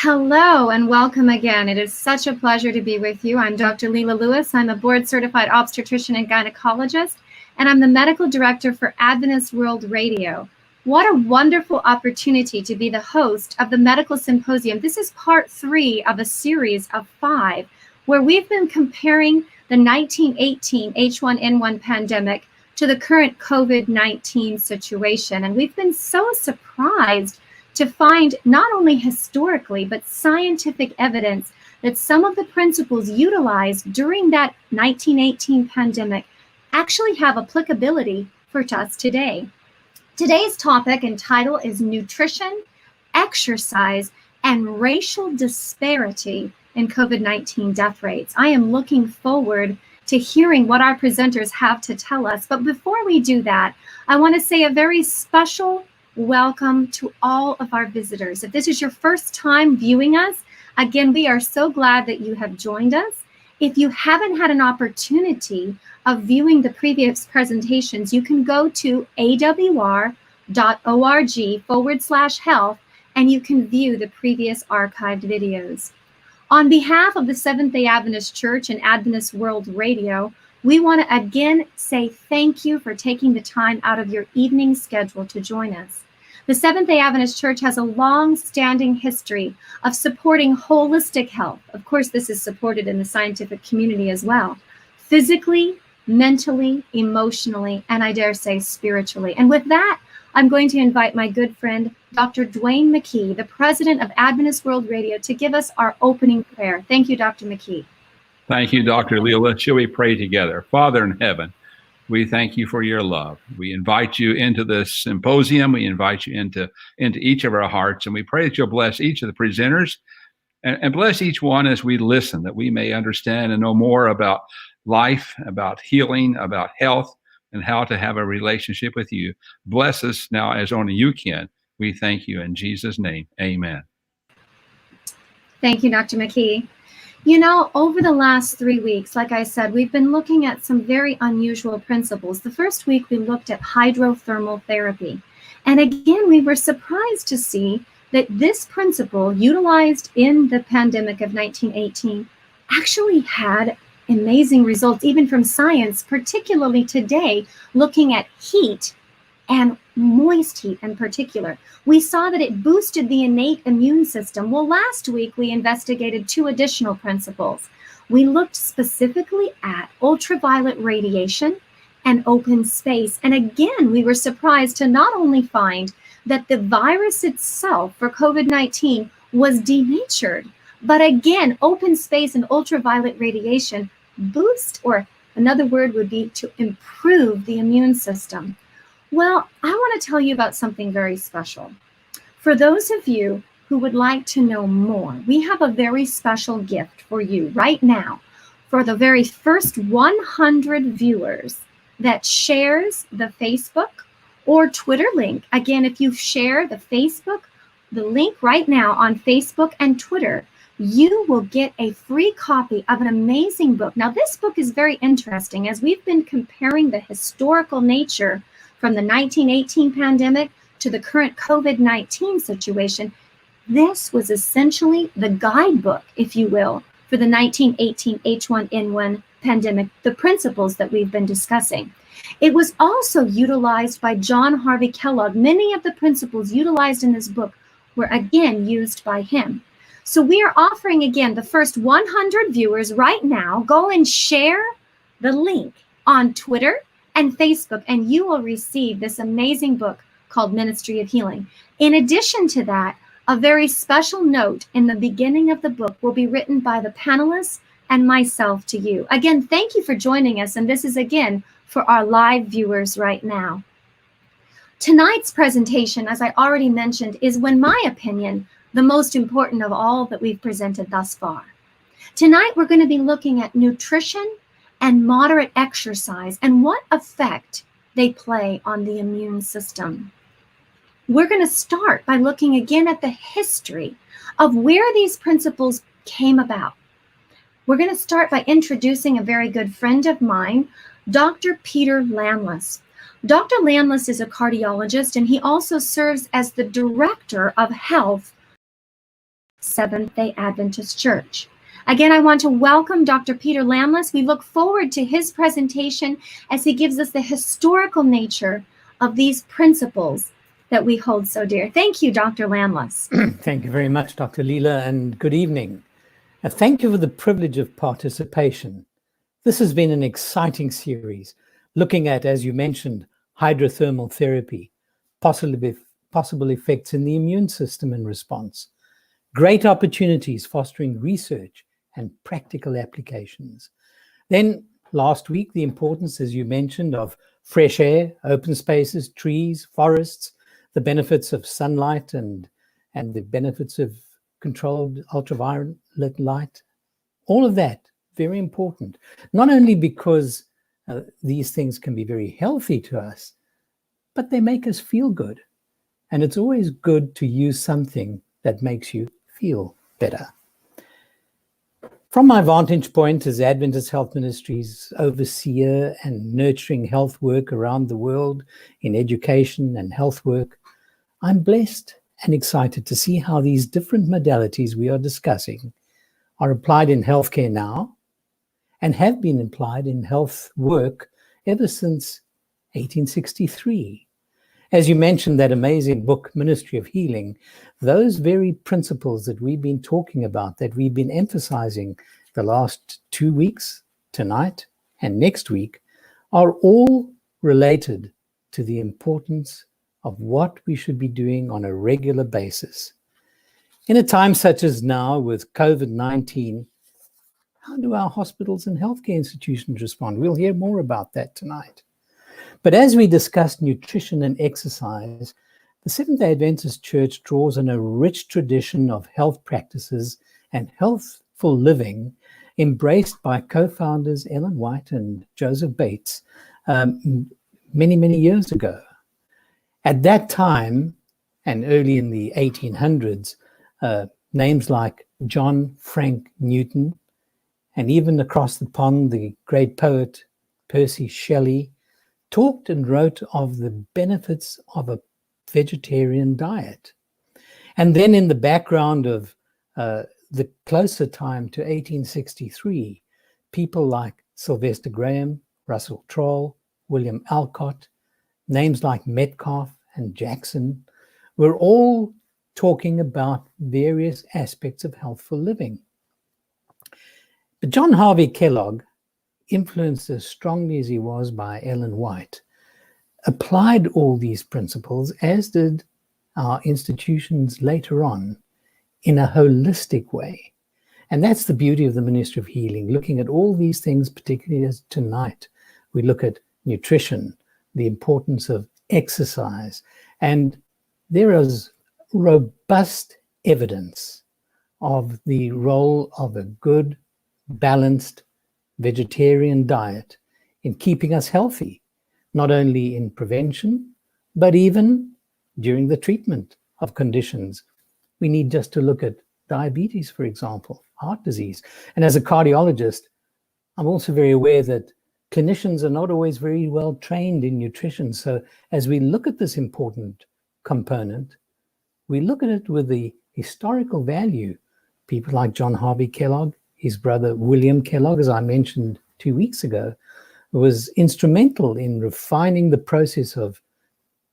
Hello and welcome again. It is such a pleasure to be with you. I'm Dr. Leela Lewis. I'm a board-certified obstetrician and gynecologist, and I'm the medical director for Adventist World Radio. What a wonderful opportunity to be the host of the Medical Symposium. This is part 3 of a series of 5, where we've been comparing the 1918 H1N1 pandemic to the current COVID-19 situation. And we've been so surprised to find not only historically, but scientific evidence that some of the principles utilized during that 1918 pandemic actually have applicability for us today. Today's topic and title is Nutrition, Exercise, and Racial Disparity in COVID-19 Death Rates. I am looking forward to hearing what our presenters have to tell us. But before we do that, I want to say a very special welcome to all of our visitors. If this is your first time viewing us, again, we are so glad that you have joined us. If you haven't had an opportunity of viewing the previous presentations, you can go to awr.org/health and you can view the previous archived videos. On behalf of the Seventh-day Adventist Church and Adventist World Radio, we want to again say thank you for taking the time out of your evening schedule to join us. The Seventh-day Adventist Church has a long-standing history of supporting holistic health. Of course, this is supported in the scientific community as well. Physically, mentally, emotionally, and I dare say spiritually. And with that, I'm going to invite my good friend, Dr. Dwayne McKee, the president of Adventist World Radio, to give us our opening prayer. Thank you, Dr. McKee. Thank you, Dr. Leela. Shall we pray together? Father in heaven, we thank you for your love. We invite you into this symposium. We invite you into each of our hearts, and we pray that you'll bless each of the presenters and bless each one as we listen, that we may understand and know more about life, about healing, about health, and how to have a relationship with you. Bless us now as only you can. We thank you in Jesus' name. Amen. Thank you, Dr. McKee. You know, over the last 3 weeks, like I said, we've been looking at some very unusual principles. The first week, we looked at hydrothermal therapy. And again, we were surprised to see that this principle utilized in the pandemic of 1918 actually had amazing results, even from science, particularly today, looking at heat and moist heat in particular. We saw that it boosted the innate immune system. Well, last week we investigated 2 additional principles. We looked specifically at ultraviolet radiation and open space. And again, we were surprised to not only find that the virus itself for COVID-19 was denatured, but again, open space and ultraviolet radiation boost, or another word would be to improve the immune system. Well, I want to tell you about something very special. For those of you who would like to know more, we have a very special gift for you right now. For the very first 100 viewers that shares the Facebook or Twitter link. Again, if you share the link right now on Facebook and Twitter, you will get a free copy of an amazing book. Now, this book is very interesting as we've been comparing the historical nature from the 1918 pandemic to the current COVID-19 situation. This was essentially the guidebook, if you will, for the 1918 H1N1 pandemic, the principles that we've been discussing. It was also utilized by John Harvey Kellogg. Many of the principles utilized in this book were again used by him. So we are offering again the first 100 viewers right now, go and share the link on Twitter and Facebook, and you will receive this amazing book called Ministry of Healing. In addition to that, a very special note in the beginning of the book will be written by the panelists and myself to you. Again, thank you for joining us, and this is again for our live viewers right now. Tonight's presentation, as I already mentioned, is, in my opinion, the most important of all that we've presented thus far. Tonight, we're going to be looking at nutrition and moderate exercise and what effect they play on the immune system. We're going to start by looking again at the history of where these principles came about. We're going to start by introducing a very good friend of mine, Dr. Peter Landless. Dr. Landless is a cardiologist, and he also serves as the Director of Health Seventh-day Adventist Church. Again, I want to welcome Dr. Peter Lamlis. We look forward to his presentation as he gives us the historical nature of these principles that we hold so dear. Thank you, Dr. Lamlis. Thank you very much, Dr. Leela, and good evening. Thank you for the privilege of participation. This has been an exciting series, looking at, as you mentioned, hydrothermal therapy, possible effects in the immune system in response, great opportunities fostering research and practical applications. Then last week, the importance, as you mentioned, of fresh air, open spaces, trees, forests, the benefits of sunlight and the benefits of controlled ultraviolet light. All of that, very important, not only because these things can be very healthy to us, but they make us feel good. And it's always good to use something that makes you feel better. From my vantage point as Adventist Health Ministries overseer and nurturing health work around the world in education and health work, I'm blessed and excited to see how these different modalities we are discussing are applied in healthcare now and have been applied in health work ever since 1863. As you mentioned, that amazing book, Ministry of Healing, those very principles that we've been talking about, that we've been emphasizing the last 2 weeks, tonight and next week, are all related to the importance of what we should be doing on a regular basis. In a time such as now with COVID-19, how do our hospitals and healthcare institutions respond? We'll hear more about that tonight. But as we discuss nutrition and exercise, the Seventh-day Adventist Church draws on a rich tradition of health practices and healthful living embraced by co-founders Ellen White and Joseph Bates many, many years ago. At that time, and early in the 1800s, names like John Frank Newton, and even across the pond, the great poet Percy Shelley, talked and wrote of the benefits of a vegetarian diet. And then in the background of the closer time to 1863, people like Sylvester Graham, Russell Troll, William Alcott, names like Metcalfe and Jackson were all talking about various aspects of healthful living. But John Harvey Kellogg, influenced as strongly as he was by Ellen White, applied all these principles, as did our institutions later on, in a holistic way. And that's the beauty of the Ministry of Healing, looking at all these things, particularly as tonight we look at nutrition, the importance of exercise, and there is robust evidence of the role of a good, balanced vegetarian diet in keeping us healthy, not only in prevention, but even during the treatment of conditions. We need just to look at diabetes, for example, heart disease. And as a cardiologist, I'm also very aware that clinicians are not always very well trained in nutrition. So as we look at this important component, we look at it with the historical value. People like John Harvey Kellogg, his brother William Kellogg, as I mentioned 2 weeks ago, was instrumental in refining the process of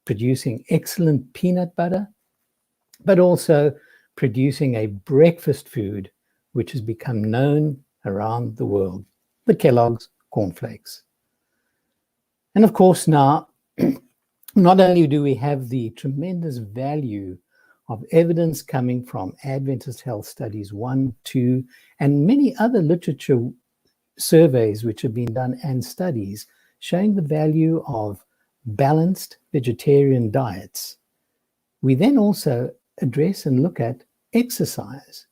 producing excellent peanut butter, but also producing a breakfast food which has become known around the world, the Kellogg's cornflakes. And of course now, not only do we have the tremendous value of evidence coming from Adventist Health Studies 1, 2, and many other literature surveys which have been done and studies showing the value of balanced vegetarian diets, we then also address and look at exercise.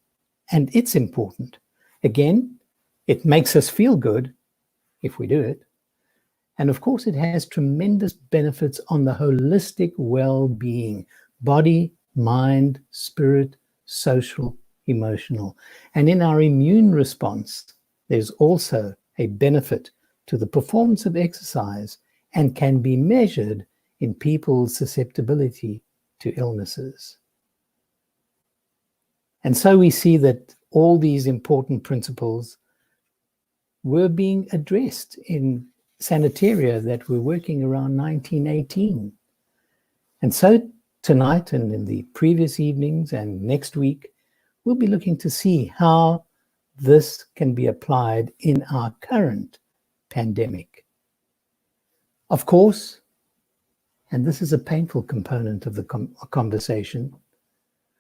And it's important. Again, it makes us feel good if we do it. And of course, it has tremendous benefits on the holistic well-being, body, mind, spirit, social, emotional. And in our immune response, there's also a benefit to the performance of exercise and can be measured in people's susceptibility to illnesses. And so we see that all these important principles were being addressed in sanitaria that were working around 1918. And so tonight and in the previous evenings and next week, we'll be looking to see how this can be applied in our current pandemic. Of course, and this is a painful component of the conversation,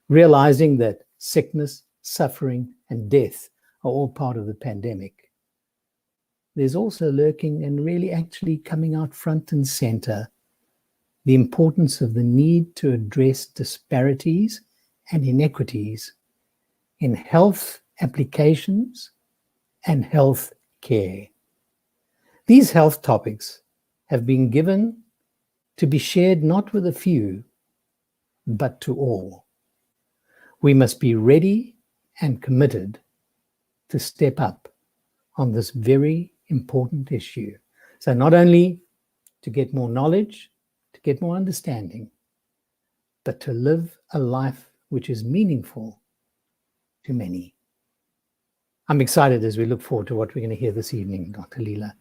realizing that sickness, suffering, and death are all part of the pandemic. There's also lurking and really actually coming out front and center the importance of the need to address disparities and inequities in health applications and health care. These health topics have been given to be shared not with a few, but to all. We must be ready and committed to step up on this very important issue. So not only to get more knowledge, to get more understanding, but to live a life which is meaningful to many. I'm excited as we look forward to what we're going to hear this evening, Dr. Leela.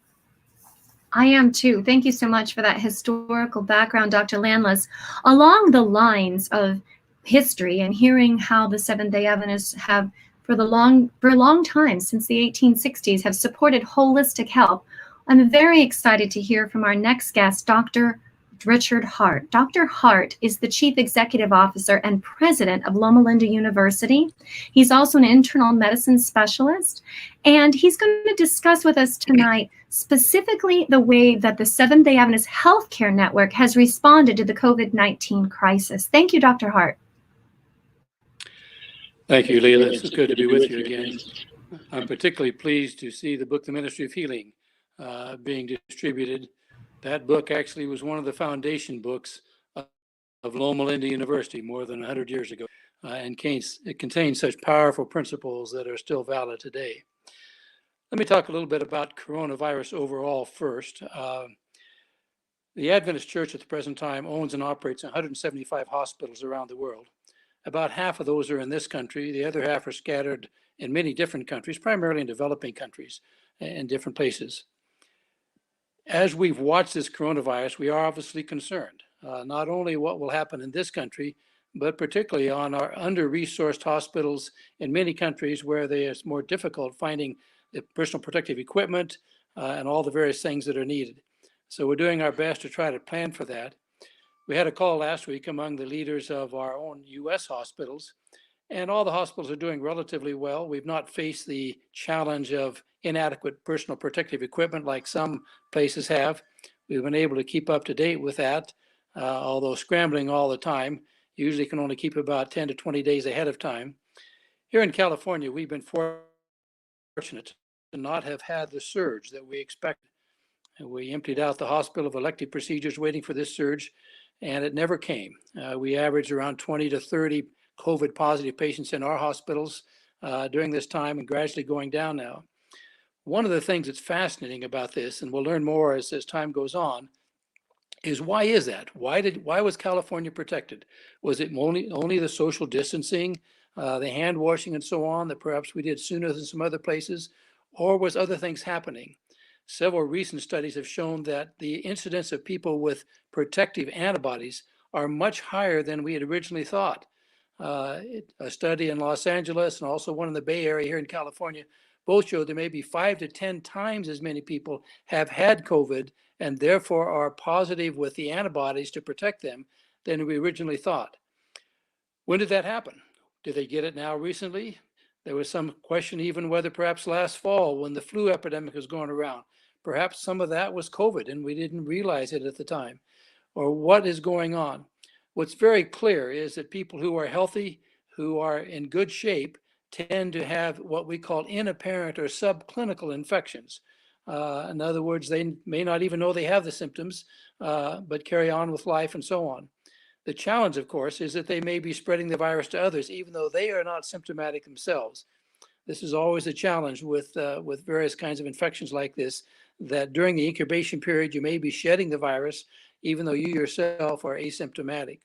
I am too. Thank you so much for that historical background, Dr. Landless. Along the lines of history and hearing how the Seventh-day Adventists have, for a long time, since the 1860s, have supported holistic health, I'm very excited to hear from our next guest, Dr. Richard Hart. Dr. Hart is the Chief Executive Officer and President of Loma Linda University. He's also an internal medicine specialist, and he's going to discuss with us tonight specifically the way that the Seventh-day Adventist Healthcare Network has responded to the COVID-19 crisis. Thank you, Dr. Hart. Thank you, Leela. It's good to be with you again. I'm particularly pleased to see the book, The Ministry of Healing, being distributed. That book actually was one of the foundation books of Loma Linda University more than 100 years ago, and it contains such powerful principles that are still valid today. Let me talk a little bit about coronavirus overall first. The Adventist Church at the present time owns and operates 175 hospitals around the world. About half of those are in this country. The other half are scattered in many different countries, primarily in developing countries and different places. As we've watched this coronavirus, we are obviously concerned, not only what will happen in this country, but particularly on our under-resourced hospitals in many countries where it's more difficult finding the personal protective equipment and all the various things that are needed. So we're doing our best to try to plan for that. We had a call last week among the leaders of our own U.S. hospitals, and all the hospitals are doing relatively well. We've not faced the challenge of inadequate personal protective equipment like some places have. We've been able to keep up to date with that, although scrambling all the time. Usually can only keep about 10 to 20 days ahead of time. Here in California, we've been fortunate to not have had the surge that we expected. We emptied out the hospital of elective procedures waiting for this surge, and it never came. We averaged around 20 to 30 COVID positive patients in our hospitals during this time, and gradually going down now. One of the things that's fascinating about this, and we'll learn more as time goes on, is why is that? Why was California protected? Was it only the social distancing, the hand washing and so on that perhaps we did sooner than some other places, or was other things happening? Several recent studies have shown that the incidence of people with protective antibodies are much higher than we had originally thought. A study in Los Angeles and also one in the Bay Area here in California both showed there may be 5 to 10 times as many people have had COVID and therefore are positive with the antibodies to protect them than we originally thought. When did that happen? Did they get it now recently? There was some question even whether perhaps last fall when the flu epidemic was going around, perhaps some of that was COVID and we didn't realize it at the time. Or what is going on? What's very clear is that people who are healthy, who are in good shape, tend to have what we call inapparent or subclinical infections. In other words, they may not even know they have the symptoms, but carry on with life and so on. The challenge, of course, is that they may be spreading the virus to others, even though they are not symptomatic themselves. This is always a challenge with various kinds of infections like this, that during the incubation period, you may be shedding the virus, even though you yourself are asymptomatic.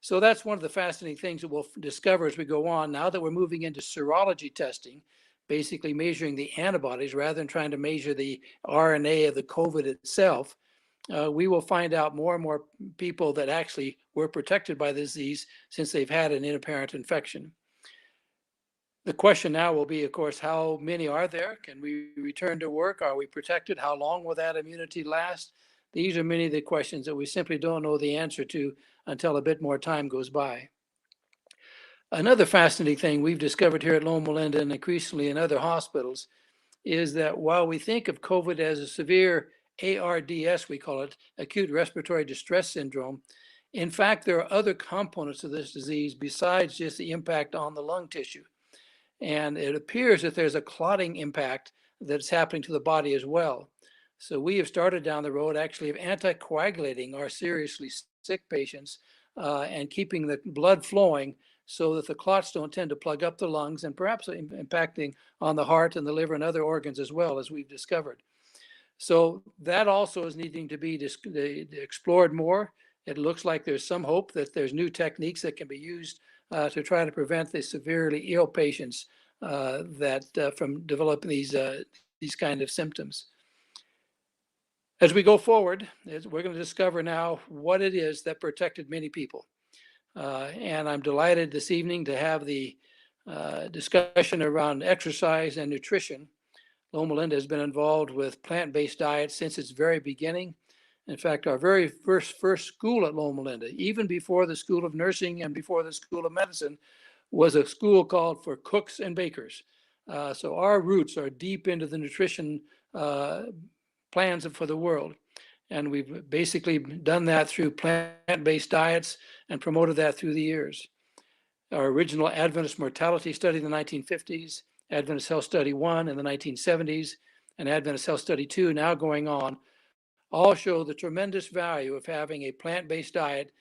So that's one of the fascinating things that we'll discover as we go on. Now that we're moving into serology testing, basically measuring the antibodies rather than trying to measure the RNA of the COVID itself, we will find out more and more people that actually were protected by the disease since they've had an inapparent infection. The question now will be, of course, how many are there? Can we return to work? Are we protected? How long will that immunity last? These are many of the questions that we simply don't know the answer to until a bit more time goes by. Another fascinating thing we've discovered here at Loma Linda and increasingly in other hospitals is that while we think of COVID as a severe ARDS, we call it, acute respiratory distress syndrome, in fact, there are other components of this disease besides just the impact on the lung tissue. And it appears that there's a clotting impact that's happening to the body as well. So we have started down the road actually of anticoagulating our seriously sick patients and keeping the blood flowing so that the clots don't tend to plug up the lungs and perhaps impacting on the heart and the liver and other organs as well, as we've discovered. So that also is needing to be explored more. It looks like there's some hope that there's new techniques that can be used to try to prevent the severely ill patients from developing these kind of symptoms. As we go forward, we're going to discover now what it is that protected many people. And I'm delighted this evening to have the discussion around exercise and nutrition. Loma Linda has been involved with plant-based diets since its very beginning. In fact, our very first school at Loma Linda, even before the School of Nursing and before the School of Medicine, was a school called for cooks and bakers. So our roots are deep into the nutrition plans for the world. And we've basically done that through plant-based diets and promoted that through the years. Our original Adventist mortality study in the 1950s, Adventist Health Study 1 in the 1970s, and Adventist Health Study 2 now going on, all show the tremendous value of having a plant-based diet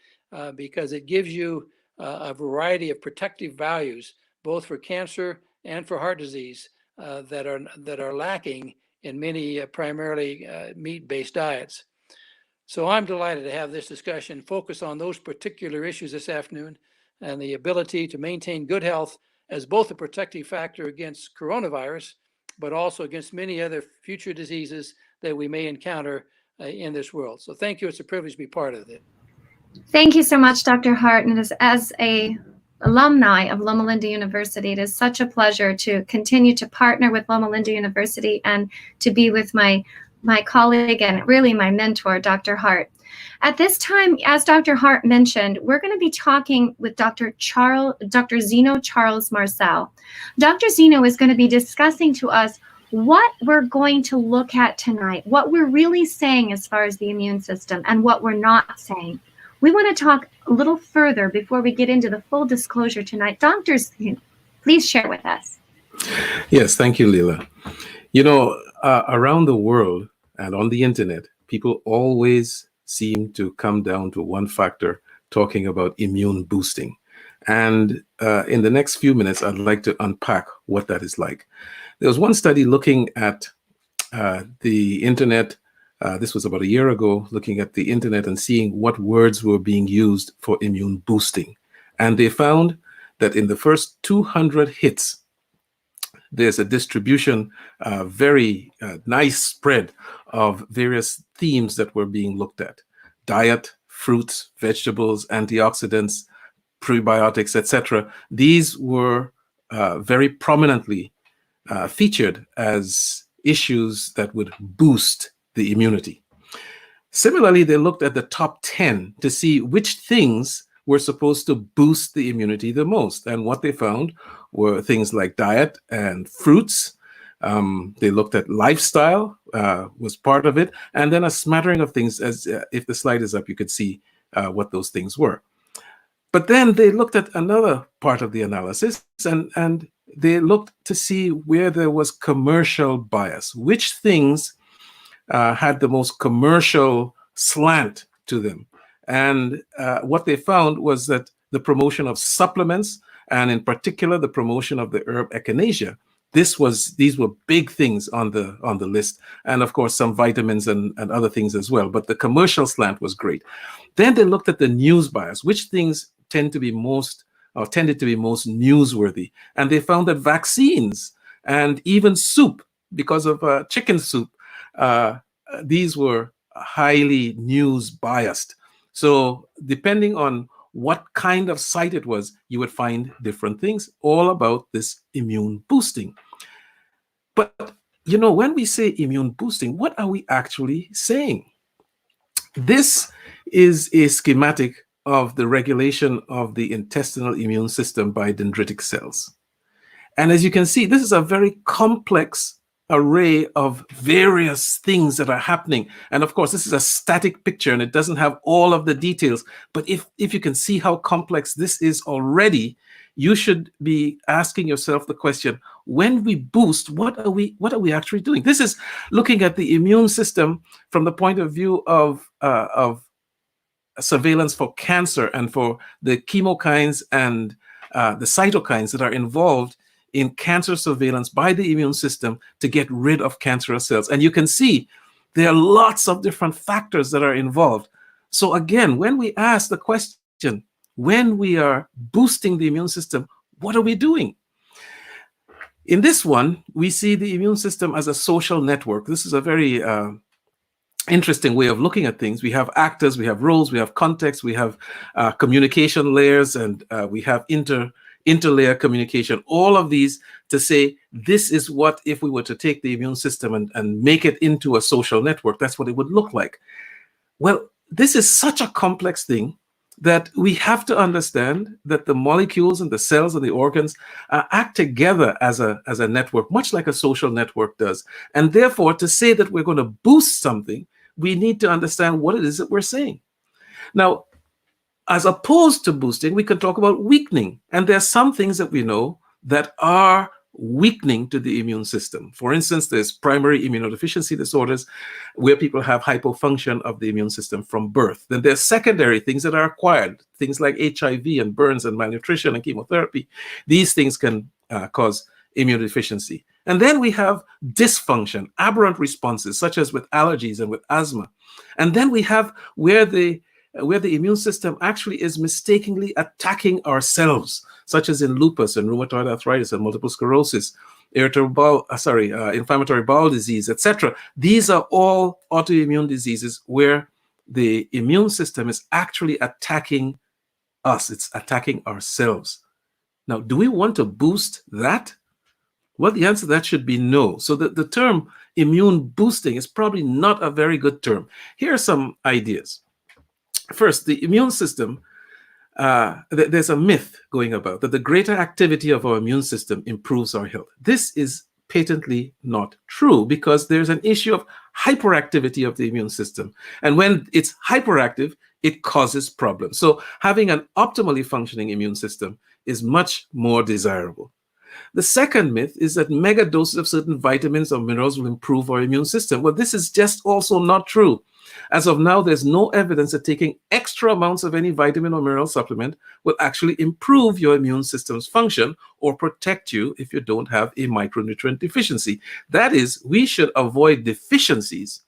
because it gives you a variety of protective values, both for cancer and for heart disease that are lacking in many primarily meat-based diets. So I'm delighted to have this discussion focus on those particular issues this afternoon and the ability to maintain good health as both a protective factor against coronavirus, but also against many other future diseases that we may encounter in this world. So thank you. It's a privilege to be part of it. Thank you so much, Dr. Hart. And as a alumni of Loma Linda University, it is such a pleasure to continue to partner with Loma Linda University and to be with my colleague and really my mentor, Dr. Hart. At this time, as Dr. Hart mentioned, we're going to be talking with Dr. Zeno Charles Marcel. Dr. Zeno is going to be discussing to us what we're going to look at tonight, what we're really saying as far as the immune system and what we're not saying. We want to talk a little further before we get into the full disclosure tonight. Dr. Zeno, please share with us. Yes, thank you, Leila. You know, around the world and on the internet, people always seem to come down to one factor, talking about immune boosting. And in the next few minutes, I'd like to unpack what that is like. There was one study looking at the internet. This was about a year ago, looking at the internet and seeing what words were being used for immune boosting. And they found that in the first 200 hits, there's a distribution, very nice spread of various themes that were being looked at: diet, fruits, vegetables, antioxidants, prebiotics, etc. These were very prominently featured as issues that would boost the immunity. Similarly, they looked at the top 10 to see which things were supposed to boost the immunity the most. And what they found were things like diet and fruits. They looked at lifestyle, was part of it, and then a smattering of things. As if the slide is up, you could see what those things were. But then they looked at another part of the analysis, and they looked to see where there was commercial bias, which things had the most commercial slant to them. And what they found was that the promotion of supplements, and in particular the promotion of the herb echinacea, these were big things on the list, and of course some vitamins and other things as well. But the commercial slant was great. Then they looked at the news bias, which things tended to be most newsworthy. And they found that vaccines and even soup, because of chicken soup, these were highly news biased. So depending on what kind of site it was, you would find different things all about this immune boosting. But, you know, when we say immune boosting, what are we actually saying? This is a schematic of the regulation of the intestinal immune system by dendritic cells. And as you can see, this is a very complex array of various things that are happening. And of course, this is a static picture and it doesn't have all of the details. But if you can see how complex this is already, you should be asking yourself the question, when we boost, what are we actually doing? This is looking at the immune system from the point of view of surveillance for cancer and for the chemokines and the cytokines that are involved in cancer surveillance by the immune system to get rid of cancerous cells. And you can see there are lots of different factors that are involved. So again, when we ask the question, when we are boosting the immune system, what are we doing? In this one, we see the immune system as a social network. This is a very interesting way of looking at things. We have actors, we have roles, we have context, we have communication layers, and we have interlayer communication, all of these to say, this is what, if we were to take the immune system and make it into a social network, that's what it would look like. Well, this is such a complex thing that we have to understand that the molecules and the cells and the organs act together as a network, much like a social network does. And therefore, to say that we're going to boost something, we need to understand what it is that we're saying. Now, as opposed to boosting, we can talk about weakening. And there are some things that we know that are weakening to the immune system. For instance, there's primary immunodeficiency disorders where people have hypofunction of the immune system from birth. Then there's secondary things that are acquired, things like HIV and burns and malnutrition and chemotherapy. These things can cause immunodeficiency. And then we have dysfunction, aberrant responses, such as with allergies and with asthma. And then we have where the immune system actually is mistakenly attacking ourselves, such as in lupus and rheumatoid arthritis and multiple sclerosis, inflammatory bowel disease, etc. These are all autoimmune diseases where the immune system is actually attacking us. It's attacking ourselves. Now, do we want to boost that? Well, the answer to that should be no. So the term immune boosting is probably not a very good term. Here are some ideas. First, the immune system, there's a myth going about that the greater activity of our immune system improves our health. This is patently not true because there's an issue of hyperactivity of the immune system. And when it's hyperactive, it causes problems. So having an optimally functioning immune system is much more desirable. The second myth is that mega doses of certain vitamins or minerals will improve our immune system. Well, this is just also not true. As of now, there's no evidence that taking extra amounts of any vitamin or mineral supplement will actually improve your immune system's function or protect you if you don't have a micronutrient deficiency. That is, we should avoid deficiencies,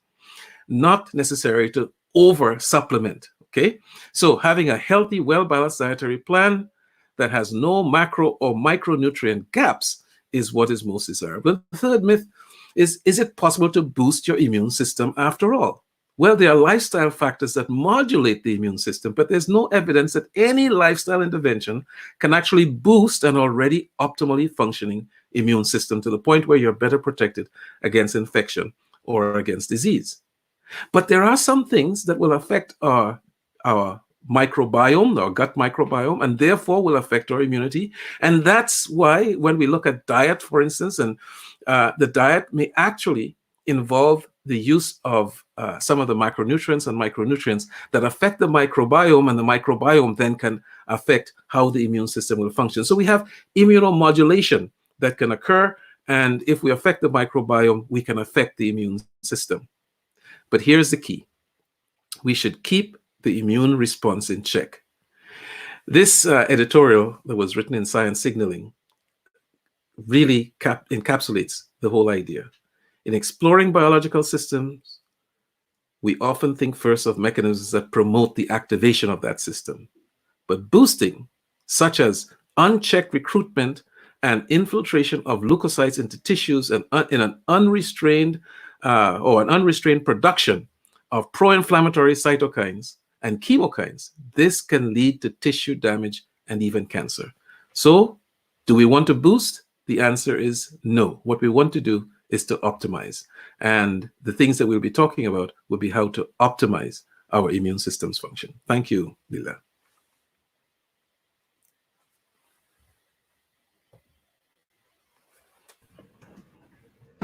not necessary to over supplement. Okay, so having a healthy, well-balanced dietary plan that has no macro or micronutrient gaps is what is most desirable. The third myth is it possible to boost your immune system after all? Well, there are lifestyle factors that modulate the immune system, but there's no evidence that any lifestyle intervention can actually boost an already optimally functioning immune system to the point where you're better protected against infection or against disease. But there are some things that will affect our microbiome, our gut microbiome, and therefore will affect our immunity. And that's why when we look at diet, for instance, and the diet may actually involve the use of some of the macronutrients and micronutrients that affect the microbiome, and the microbiome then can affect how the immune system will function. So we have immunomodulation that can occur, and if we affect the microbiome, we can affect the immune system. But here's the key. We should keep the immune response in check. This editorial that was written in Science Signaling really encapsulates the whole idea. In exploring biological systems, we often think first of mechanisms that promote the activation of that system. but boosting, such as unchecked recruitment and infiltration of leukocytes into tissues and in an unrestrained production of pro-inflammatory cytokines and chemokines, this can lead to tissue damage and even cancer. So, do we want to boost? The answer is no. What we want to do is to optimize. And the things that we'll be talking about will be how to optimize our immune system's function. Thank you, Leela.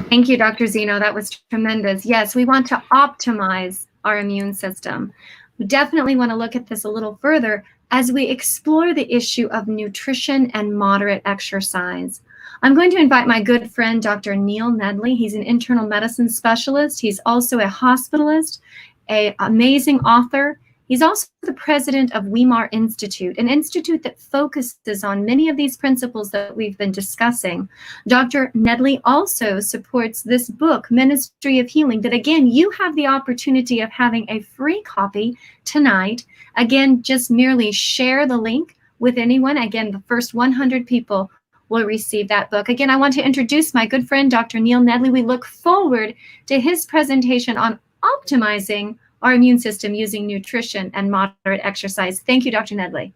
Thank you, Dr. Zeno. That was tremendous. Yes, we want to optimize our immune system. We definitely want to look at this a little further as we explore the issue of nutrition and moderate exercise. I'm going to invite my good friend, Dr. Neil Nedley. He's an internal medicine specialist. He's also a hospitalist, an amazing author. He's also the president of Weimar Institute, an institute that focuses on many of these principles that we've been discussing. Dr. Nedley also supports this book, Ministry of Healing, that again, you have the opportunity of having a free copy tonight. Again, just merely share the link with anyone. Again, the first 100 people will receive that book. Again, I want to introduce my good friend, Dr. Neil Nedley. We look forward to his presentation on optimizing our immune system using nutrition and moderate exercise. Thank you, Dr. Nedley.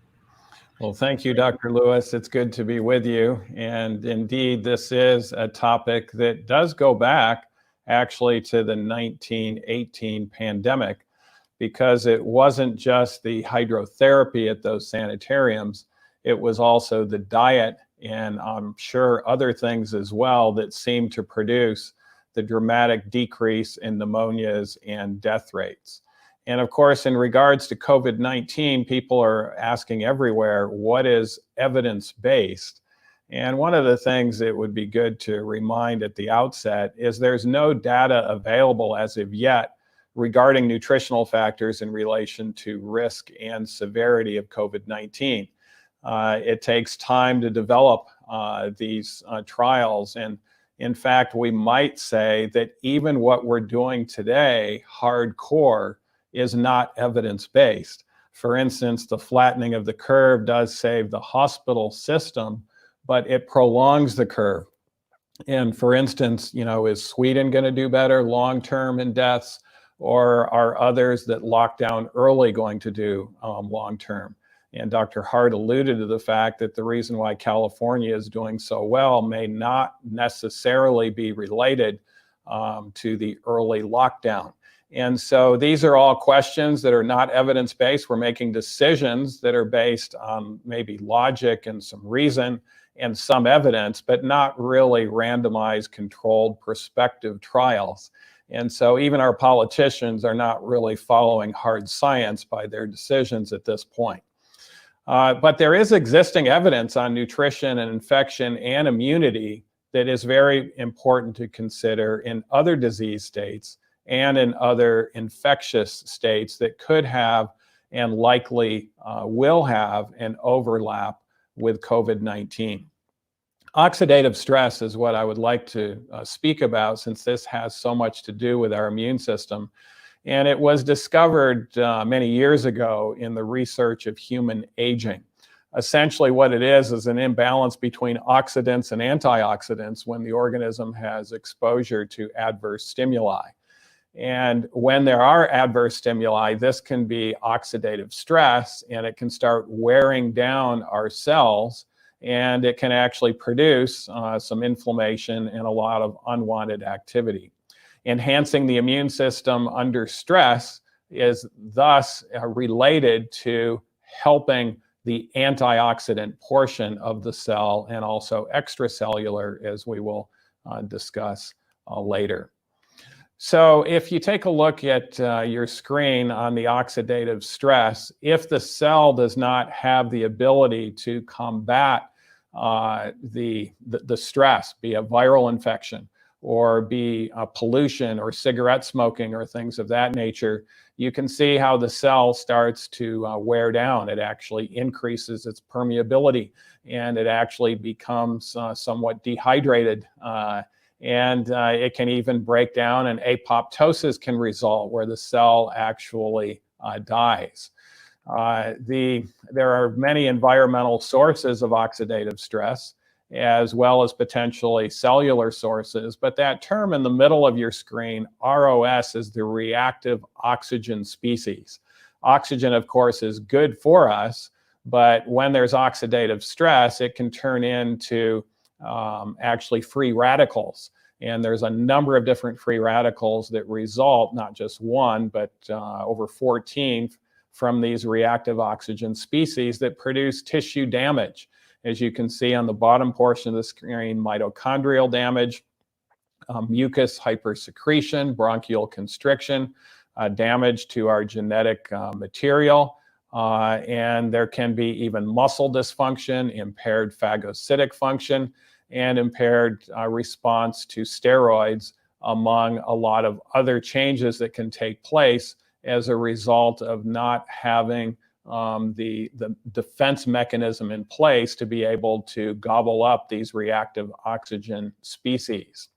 Well, thank you, Dr. Lewis. It's good to be with you. And indeed, this is a topic that does go back actually to the 1918 pandemic, because it wasn't just the hydrotherapy at those sanitariums, it was also the diet and I'm sure other things as well that seemed to produce the dramatic decrease in pneumonias and death rates. And of course, in regards to COVID-19, people are asking everywhere, what is evidence-based? And one of the things that would be good to remind at the outset is there's no data available as of yet regarding nutritional factors in relation to risk and severity of COVID-19. It takes time to develop these trials. And in fact, we might say that even what we're doing today, hardcore, is not evidence-based. For instance, the flattening of the curve does save the hospital system, but it prolongs the curve. And for instance, is Sweden going to do better long-term in deaths, or are others that lock down early going to do long-term? And Dr. Hart alluded to the fact that the reason why California is doing so well may not necessarily be related to the early lockdown. And so these are all questions that are not evidence-based. We're making decisions that are based on maybe logic and some reason and some evidence, but not really randomized, controlled, prospective trials. And so even our politicians are not really following hard science by their decisions at this point. But there is existing evidence on nutrition and infection and immunity that is very important to consider in other disease states and in other infectious states that could have and likely will have an overlap with COVID-19. Oxidative stress is what I would like to speak about, since this has so much to do with our immune system. And it was discovered many years ago in the research of human aging. Essentially what it is an imbalance between oxidants and antioxidants when the organism has exposure to adverse stimuli. And when there are adverse stimuli, this can be oxidative stress, and it can start wearing down our cells, and it can actually produce some inflammation and a lot of unwanted activity. Enhancing the immune system under stress is thus related to helping the antioxidant portion of the cell, and also extracellular, as we will discuss later. So if you take a look at your screen on the oxidative stress, if the cell does not have the ability to combat the stress, be a viral infection, or be pollution or cigarette smoking or things of that nature, you can see how the cell starts to wear down. It actually increases its permeability, and it actually becomes somewhat dehydrated. And it can even break down, and apoptosis can result, where the cell actually dies. There are many environmental sources of oxidative stress, as well as potentially cellular sources. But that term in the middle of your screen, ROS, is the reactive oxygen species. Oxygen, of course, is good for us, but when there's oxidative stress, it can turn into actually free radicals. And there's a number of different free radicals that result, not just one, but over 14 from these reactive oxygen species that produce tissue damage. As you can see on the bottom portion of the screen, mitochondrial damage, mucus hypersecretion, bronchial constriction, damage to our genetic material, and there can be even muscle dysfunction, impaired phagocytic function, and impaired response to steroids, among a lot of other changes that can take place as a result of not having the defense mechanism in place to be able to gobble up these reactive oxygen species.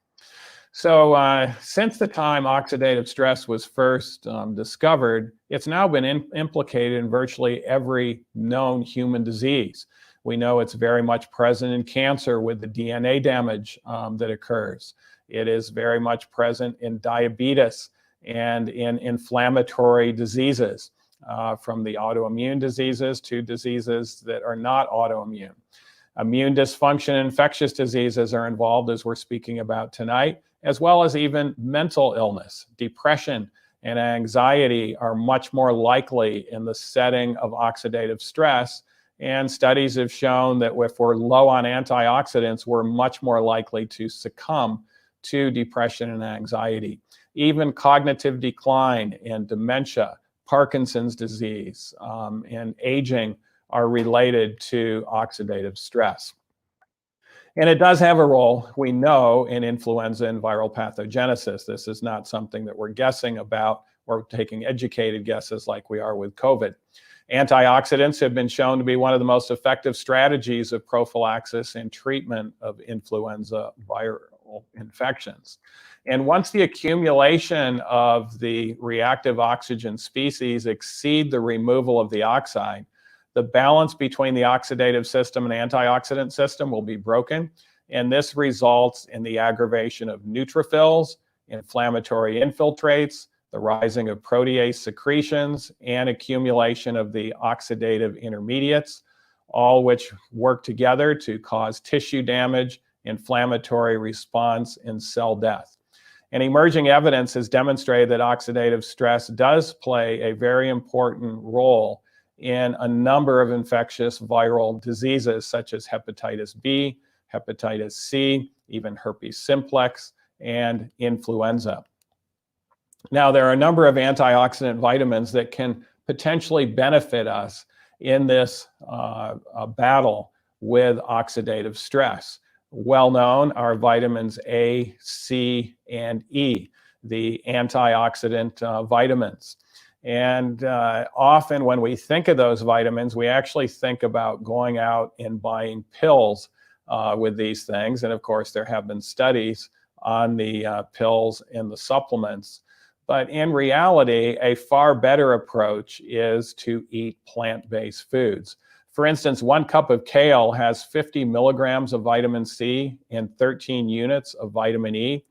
So since the time oxidative stress was first discovered, it's now been implicated in virtually every known human disease. We know it's very much present in cancer with the DNA damage that occurs. It is very much present in diabetes and in inflammatory diseases, from the autoimmune diseases to diseases that are not autoimmune. Immune dysfunction and infectious diseases are involved, as we're speaking about tonight, as well as even mental illness. Depression and anxiety are much more likely in the setting of oxidative stress, and studies have shown that if we're low on antioxidants, we're much more likely to succumb to depression and anxiety. Even cognitive decline and dementia, Parkinson's disease, and aging are related to oxidative stress. And it does have a role, we know, in influenza and viral pathogenesis. This is not something that we're guessing about or taking educated guesses like we are with COVID. Antioxidants have been shown to be one of the most effective strategies of prophylaxis and treatment of influenza viral infections. And once the accumulation of the reactive oxygen species exceed the removal of the oxide, the balance between the oxidative system and antioxidant system will be broken, and this results in the aggravation of neutrophils, inflammatory infiltrates, the rising of protease secretions, and accumulation of the oxidative intermediates, all which work together to cause tissue damage, inflammatory response, and cell death. And emerging evidence has demonstrated that oxidative stress does play a very important role in a number of infectious viral diseases such as hepatitis B, hepatitis C, even herpes simplex, and influenza. Now, there are a number of antioxidant vitamins that can potentially benefit us in this battle with oxidative stress. Well known are vitamins A, C, and E, the antioxidant vitamins. And often when we think of those vitamins, we actually think about going out and buying pills with these things. And of course, there have been studies on the pills and the supplements. But in reality, a far better approach is to eat plant-based foods. For instance, 1 cup of kale has 50 milligrams of vitamin C and 13 units of vitamin E.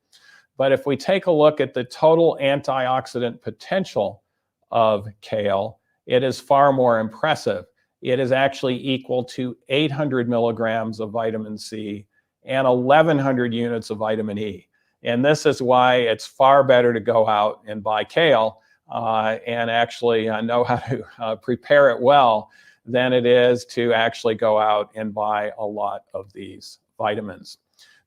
But if we take a look at the total antioxidant potential of kale, it is far more impressive. It is actually equal to 800 milligrams of vitamin C and 1,100 units of vitamin E. And this is why it's far better to go out and buy kale and actually know how to prepare it well than it is to actually go out and buy a lot of these vitamins.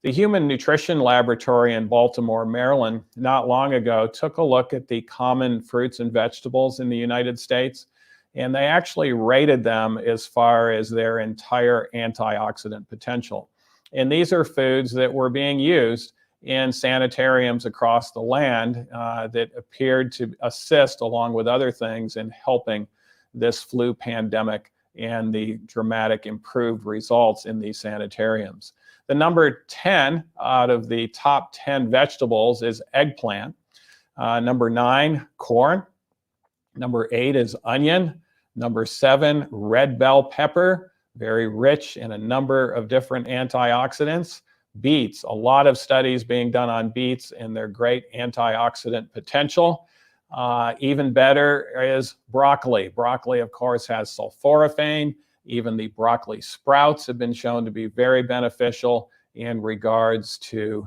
The Human Nutrition Laboratory in Baltimore, Maryland, not long ago took a look at the common fruits and vegetables in the United States, and they actually rated them as far as their entire antioxidant potential. And these are foods that were being used in sanitariums across the land that appeared to assist, along with other things, in helping this flu pandemic and the dramatic improved results in these sanitariums. The number 10 out of the top 10 vegetables is eggplant. Number 9, corn. Number 8 is onion. Number 7, red bell pepper, very rich in a number of different antioxidants. Beets, a lot of studies being done on beets and their great antioxidant potential. Even better is broccoli. Broccoli, of course, has sulforaphane. Even the broccoli sprouts have been shown to be very beneficial in regards to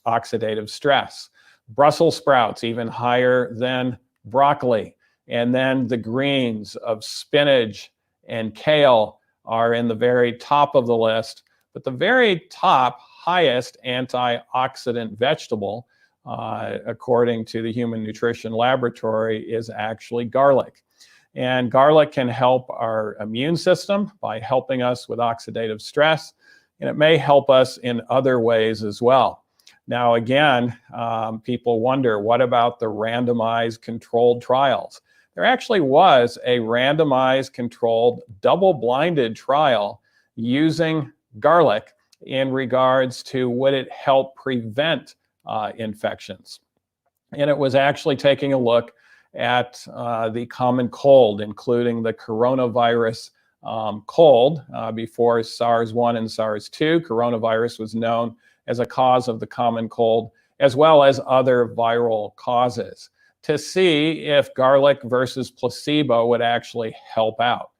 oxidative stress. Brussels sprouts, even higher than broccoli. And then the greens of spinach and kale are in the very top of the list. But the very top, highest antioxidant vegetable, according to the Human Nutrition Laboratory, is actually garlic. And garlic can help our immune system by helping us with oxidative stress, and it may help us in other ways as well. Now, again, people wonder, what about the randomized controlled trials? There actually was a randomized controlled double-blinded trial using garlic in regards to would it help prevent infections. And it was actually taking a look at the common cold, including the coronavirus cold. Before SARS-1 and SARS-2, coronavirus was known as a cause of the common cold, as well as other viral causes, to see if garlic versus placebo would actually help out.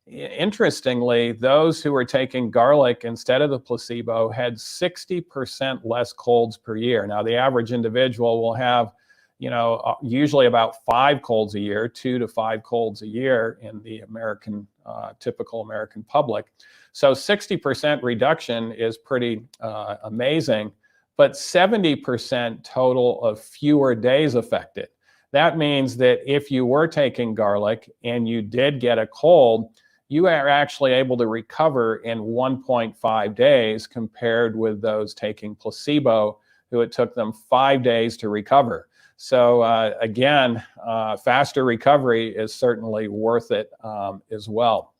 Interestingly, those who were taking garlic instead of the placebo had 60% less colds per year. Now, the average individual will have, usually about 5 colds a year, 2 to 5 colds a year in the typical American public. So 60% reduction is pretty amazing, but 70% total of fewer days affected. That means that if you were taking garlic and you did get a cold, you are actually able to recover in 1.5 days compared with those taking placebo, who it took them 5 days to recover. So again, faster recovery is certainly worth it as well.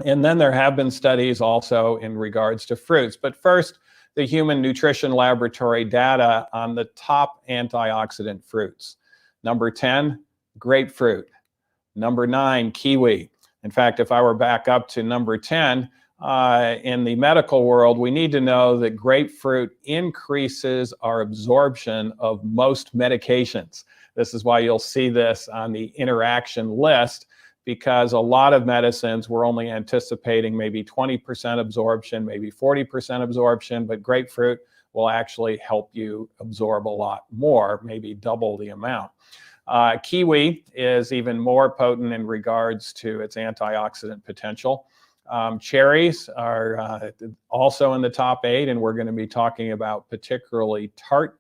And then there have been studies also in regards to fruits. But first, the Human Nutrition Laboratory data on the top antioxidant fruits. Number 10, grapefruit. Number 9, kiwi. In fact, if I were back up to number 10, in the medical world, we need to know that grapefruit increases our absorption of most medications. This is why you'll see this on the interaction list, because a lot of medicines we're only anticipating maybe 20% absorption, maybe 40% absorption, but grapefruit will actually help you absorb a lot more, maybe double the amount. Kiwi is even more potent in regards to its antioxidant potential. Cherries are also in the top 8, and we're going to be talking about particularly tart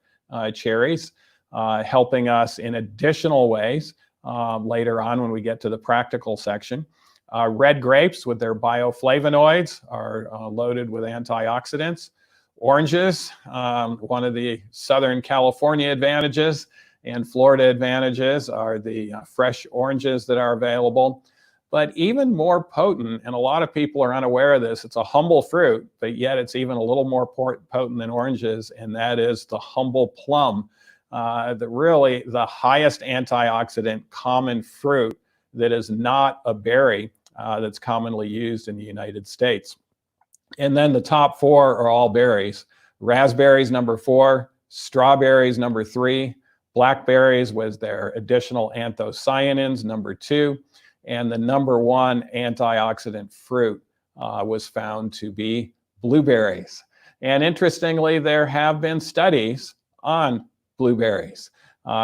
cherries, helping us in additional ways later on when we get to the practical section. Red grapes with their bioflavonoids are loaded with antioxidants. Oranges, one of the Southern California advantages and Florida advantages are the fresh oranges that are available. But even more potent, and a lot of people are unaware of this, it's a humble fruit, but yet it's even a little more potent than oranges, and that is the humble plum, the highest antioxidant common fruit that is not a berry that's commonly used in the United States. And then the top 4 are all berries. Raspberries, number 4, strawberries, number 3, blackberries with their additional anthocyanins, number 2, and the number 1 antioxidant fruit was found to be blueberries. And interestingly, there have been studies on blueberries.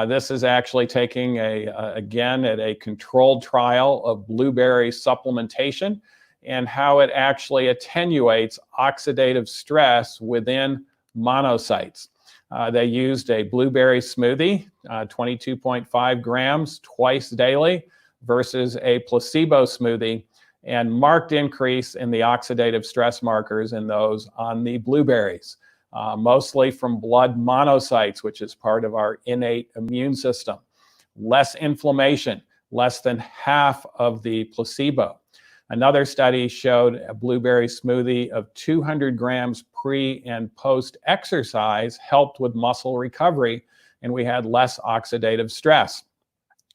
This is actually taking again at a controlled trial of blueberry supplementation and how it actually attenuates oxidative stress within monocytes. They used a blueberry smoothie, 22.5 grams twice daily, versus a placebo smoothie, and marked increase in the oxidative stress markers in those on the blueberries, mostly from blood monocytes, which is part of our innate immune system. Less inflammation, less than half of the placebo. Another study showed a blueberry smoothie of 200 grams pre and post exercise helped with muscle recovery, and we had less oxidative stress.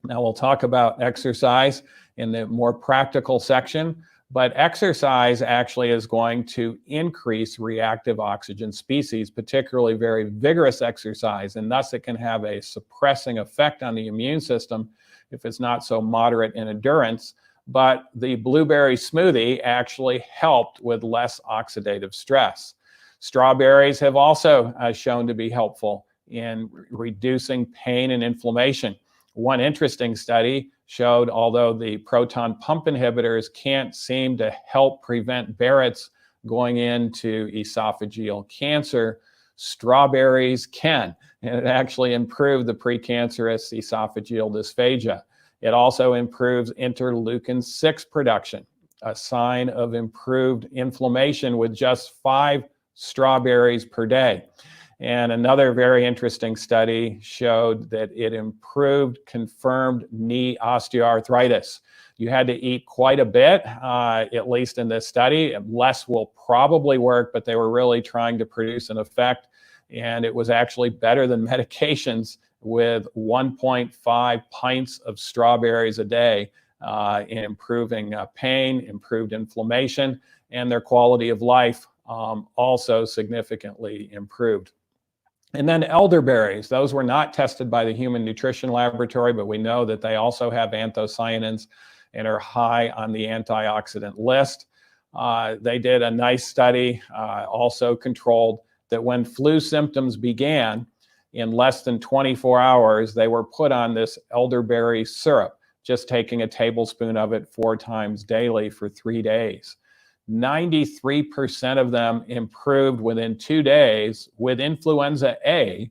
Now we'll talk about exercise in the more practical section. But exercise actually is going to increase reactive oxygen species, particularly very vigorous exercise, and thus it can have a suppressing effect on the immune system if it's not so moderate in endurance. But the blueberry smoothie actually helped with less oxidative stress. Strawberries have also shown to be helpful in reducing pain and inflammation. One interesting study showed although the proton pump inhibitors can't seem to help prevent Barrett's going into esophageal cancer, strawberries can. And it actually improved the precancerous esophageal dysphagia. It also improves interleukin-6 production, a sign of improved inflammation with just 5 strawberries per day. And another very interesting study showed that it improved confirmed knee osteoarthritis. You had to eat quite a bit, at least in this study. Less will probably work, but they were really trying to produce an effect. And it was actually better than medications with 1.5 pints of strawberries a day in improving pain, improved inflammation, and their quality of life also significantly improved. And then elderberries, those were not tested by the Human Nutrition Laboratory, but we know that they also have anthocyanins and are high on the antioxidant list. They did a nice study, also controlled, that when flu symptoms began, in less than 24 hours, they were put on this elderberry syrup, just taking a tablespoon of it 4 times daily for 3 days. 93% of them improved within 2 days with influenza A,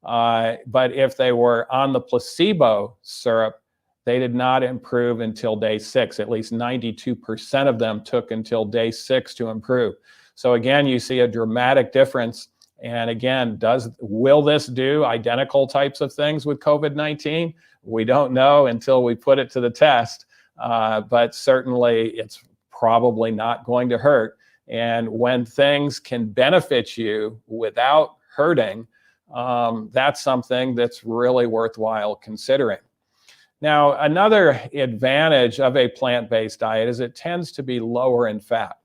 but if they were on the placebo syrup, they did not improve until day 6. At least 92% of them took until day 6 to improve. So again, you see a dramatic difference. And again, will this do identical types of things with COVID-19? We don't know until we put it to the test, but certainly it's probably not going to hurt. And when things can benefit you without hurting, that's something that's really worthwhile considering. Now, another advantage of a plant-based diet is it tends to be lower in fat.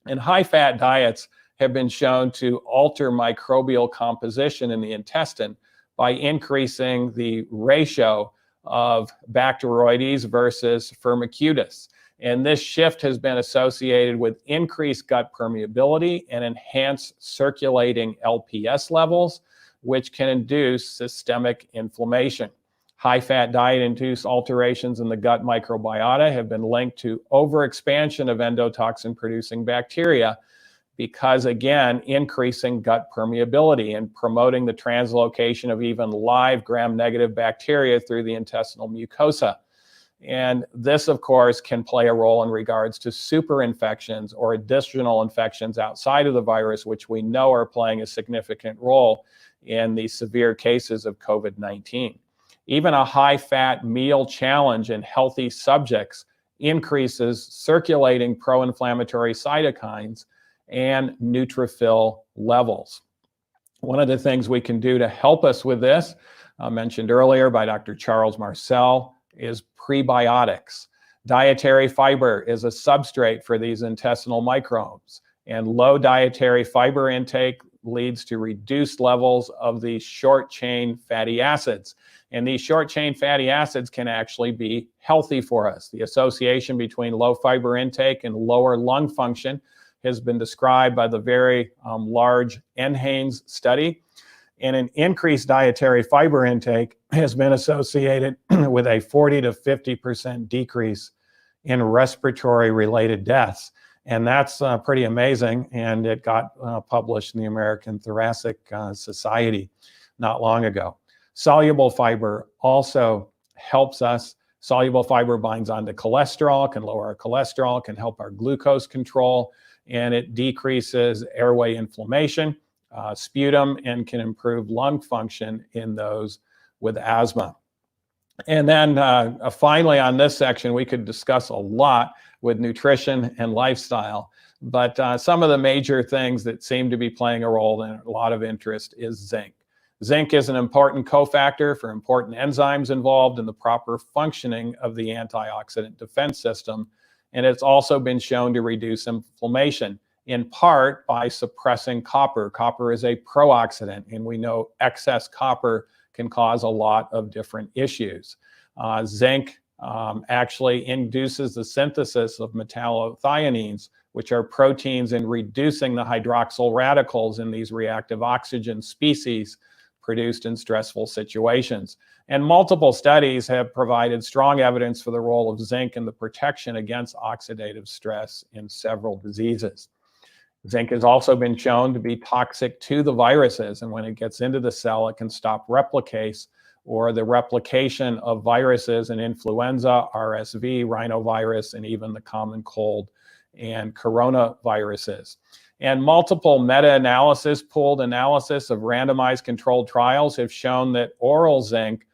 And high-fat diets have been shown to alter microbial composition in the intestine by increasing the ratio of Bacteroides versus Firmicutes. And this shift has been associated with increased gut permeability and enhanced circulating LPS levels, which can induce systemic inflammation. High-fat diet-induced alterations in the gut microbiota have been linked to overexpansion of endotoxin-producing bacteria because, again, increasing gut permeability and promoting the translocation of even live gram-negative bacteria through the intestinal mucosa. And this, of course, can play a role in regards to superinfections or additional infections outside of the virus, which we know are playing a significant role in the severe cases of COVID-19. Even a high-fat meal challenge in healthy subjects increases circulating pro-inflammatory cytokines and neutrophil levels. One of the things we can do to help us with this, mentioned earlier by Dr. Charles Marcel, is prebiotics. Dietary fiber is a substrate for these intestinal microbes, and low dietary fiber intake leads to reduced levels of these short-chain fatty acids. And these short-chain fatty acids can actually be healthy for us. The association between low fiber intake and lower lung function has been described by the very large NHANES study. And an increased dietary fiber intake has been associated with a 40 to 50% decrease in respiratory-related deaths. And that's pretty amazing. And it got published in the American Thoracic Society not long ago. Soluble fiber also helps us. Soluble fiber binds onto cholesterol, can lower our cholesterol, can help our glucose control, and it decreases airway inflammation, sputum, and can improve lung function in those with asthma. And then finally on this section, we could discuss a lot with nutrition and lifestyle, but some of the major things that seem to be playing a role and a lot of interest is zinc. Zinc is an important cofactor for important enzymes involved in the proper functioning of the antioxidant defense system. And it's also been shown to reduce inflammation, in part by suppressing copper. Copper is a pro-oxidant, and we know excess copper can cause a lot of different issues. Zinc actually induces the synthesis of metallothioneins, which are proteins in reducing the hydroxyl radicals in these reactive oxygen species produced in stressful situations. And multiple studies have provided strong evidence for the role of zinc in the protection against oxidative stress in several diseases. Zinc has also been shown to be toxic to the viruses, and when it gets into the cell, it can stop replicase, or the replication of viruses in influenza, RSV, rhinovirus, and even the common cold and coronaviruses. And multiple meta-analysis, pooled analysis of randomized controlled trials have shown that oral zinc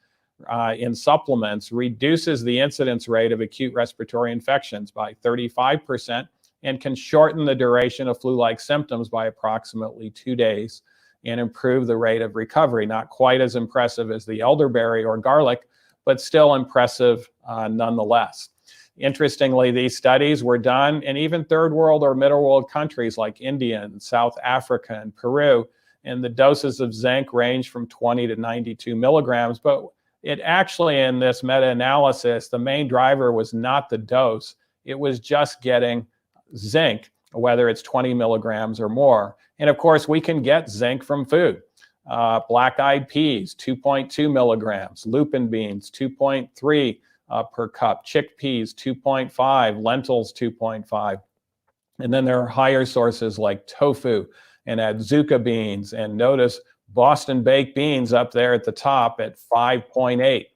in supplements reduces the incidence rate of acute respiratory infections by 35% and can shorten the duration of flu-like symptoms by approximately 2 days and improve the rate of recovery. Not quite as impressive as the elderberry or garlic, but still impressive nonetheless. Interestingly, these studies were done in even third world or middle world countries like India and South Africa and Peru, and the doses of zinc range from 20 to 92 milligrams. But it actually, in this meta-analysis, the main driver was not the dose, it was just getting zinc, whether it's 20 milligrams or more. And of course, we can get zinc from food. Black-eyed peas, 2.2 milligrams, lupin beans, 2.3 per cup, chickpeas 2.5, lentils 2.5. And then there are higher sources like tofu and adzuka beans, and notice Boston baked beans up there at the top at 5.8.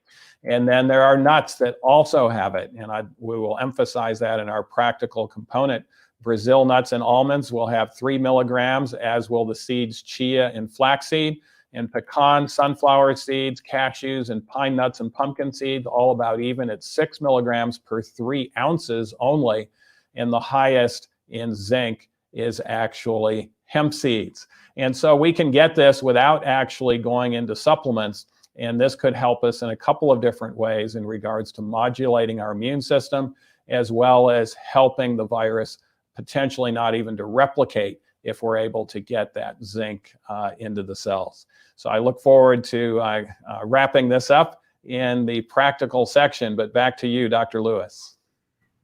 And then there are nuts that also have it, and we will emphasize that in our practical component. Brazil nuts and almonds will have 3 milligrams, as will the seeds chia and flaxseed. And pecan, sunflower seeds, cashews, and pine nuts and pumpkin seeds, all about even at 6 milligrams per 3 ounces only. And the highest in zinc is actually hemp seeds. And so we can get this without actually going into supplements. And this could help us in a couple of different ways in regards to modulating our immune system, as well as helping the virus potentially not even to replicate if we're able to get that zinc into the cells. So I look forward to wrapping this up in the practical section, but back to you, Dr. Lewis.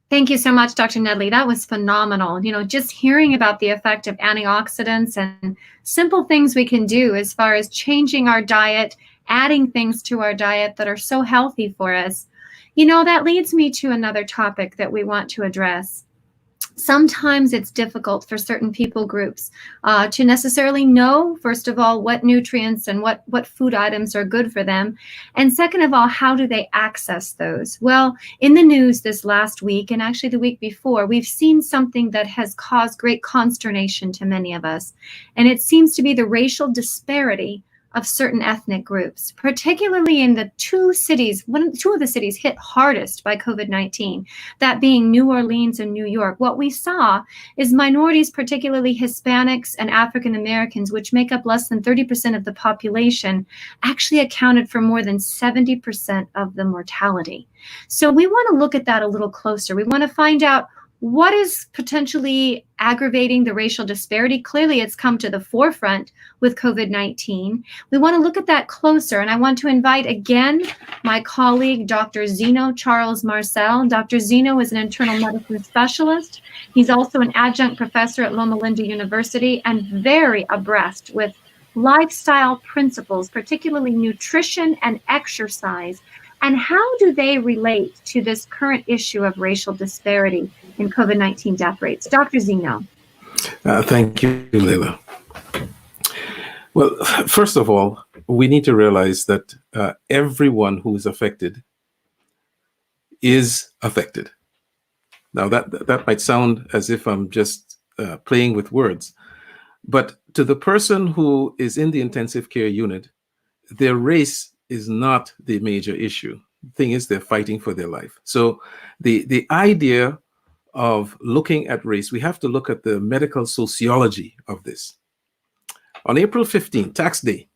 Thank you so much, Dr. Nedley. That was phenomenal. You know, just hearing about the effect of antioxidants and simple things we can do as far as changing our diet, adding things to our diet that are so healthy for us. You know, that leads me to another topic that we want to address. Sometimes it's difficult for certain people groups to necessarily know, first of all, what nutrients and what food items are good for them. And second of all, how do they access those? Well, in the news this last week, and actually the week before, we've seen something that has caused great consternation to many of us. And it seems to be the racial disparity of certain ethnic groups, particularly in the two of the cities hit hardest by COVID-19, that being New Orleans and New York. What we saw is minorities, particularly Hispanics and African Americans, which make up less than 30% of the population, actually accounted for more than 70% of the mortality. So we want to look at that a little closer. We want to find out what is potentially aggravating the racial disparity. Clearly, it's come to the forefront with COVID-19. We want to look at that closer, and I want to invite again my colleague, Dr. Zeno Charles Marcel. Dr. Zeno is an internal medicine specialist. He's also an adjunct professor at Loma Linda University and very abreast with lifestyle principles, particularly nutrition and exercise. And how do they relate to this current issue of racial disparity in COVID-19 death rates? Dr. Zeno. Thank you, Leila. Well, first of all, we need to realize that everyone who is affected is affected. Now, that might sound as if I'm just playing with words, but to the person who is in the intensive care unit, their race is not the major issue. The thing is, they're fighting for their life. So the idea of looking at race, we have to look at the medical sociology of this. On April 15, Tax Day,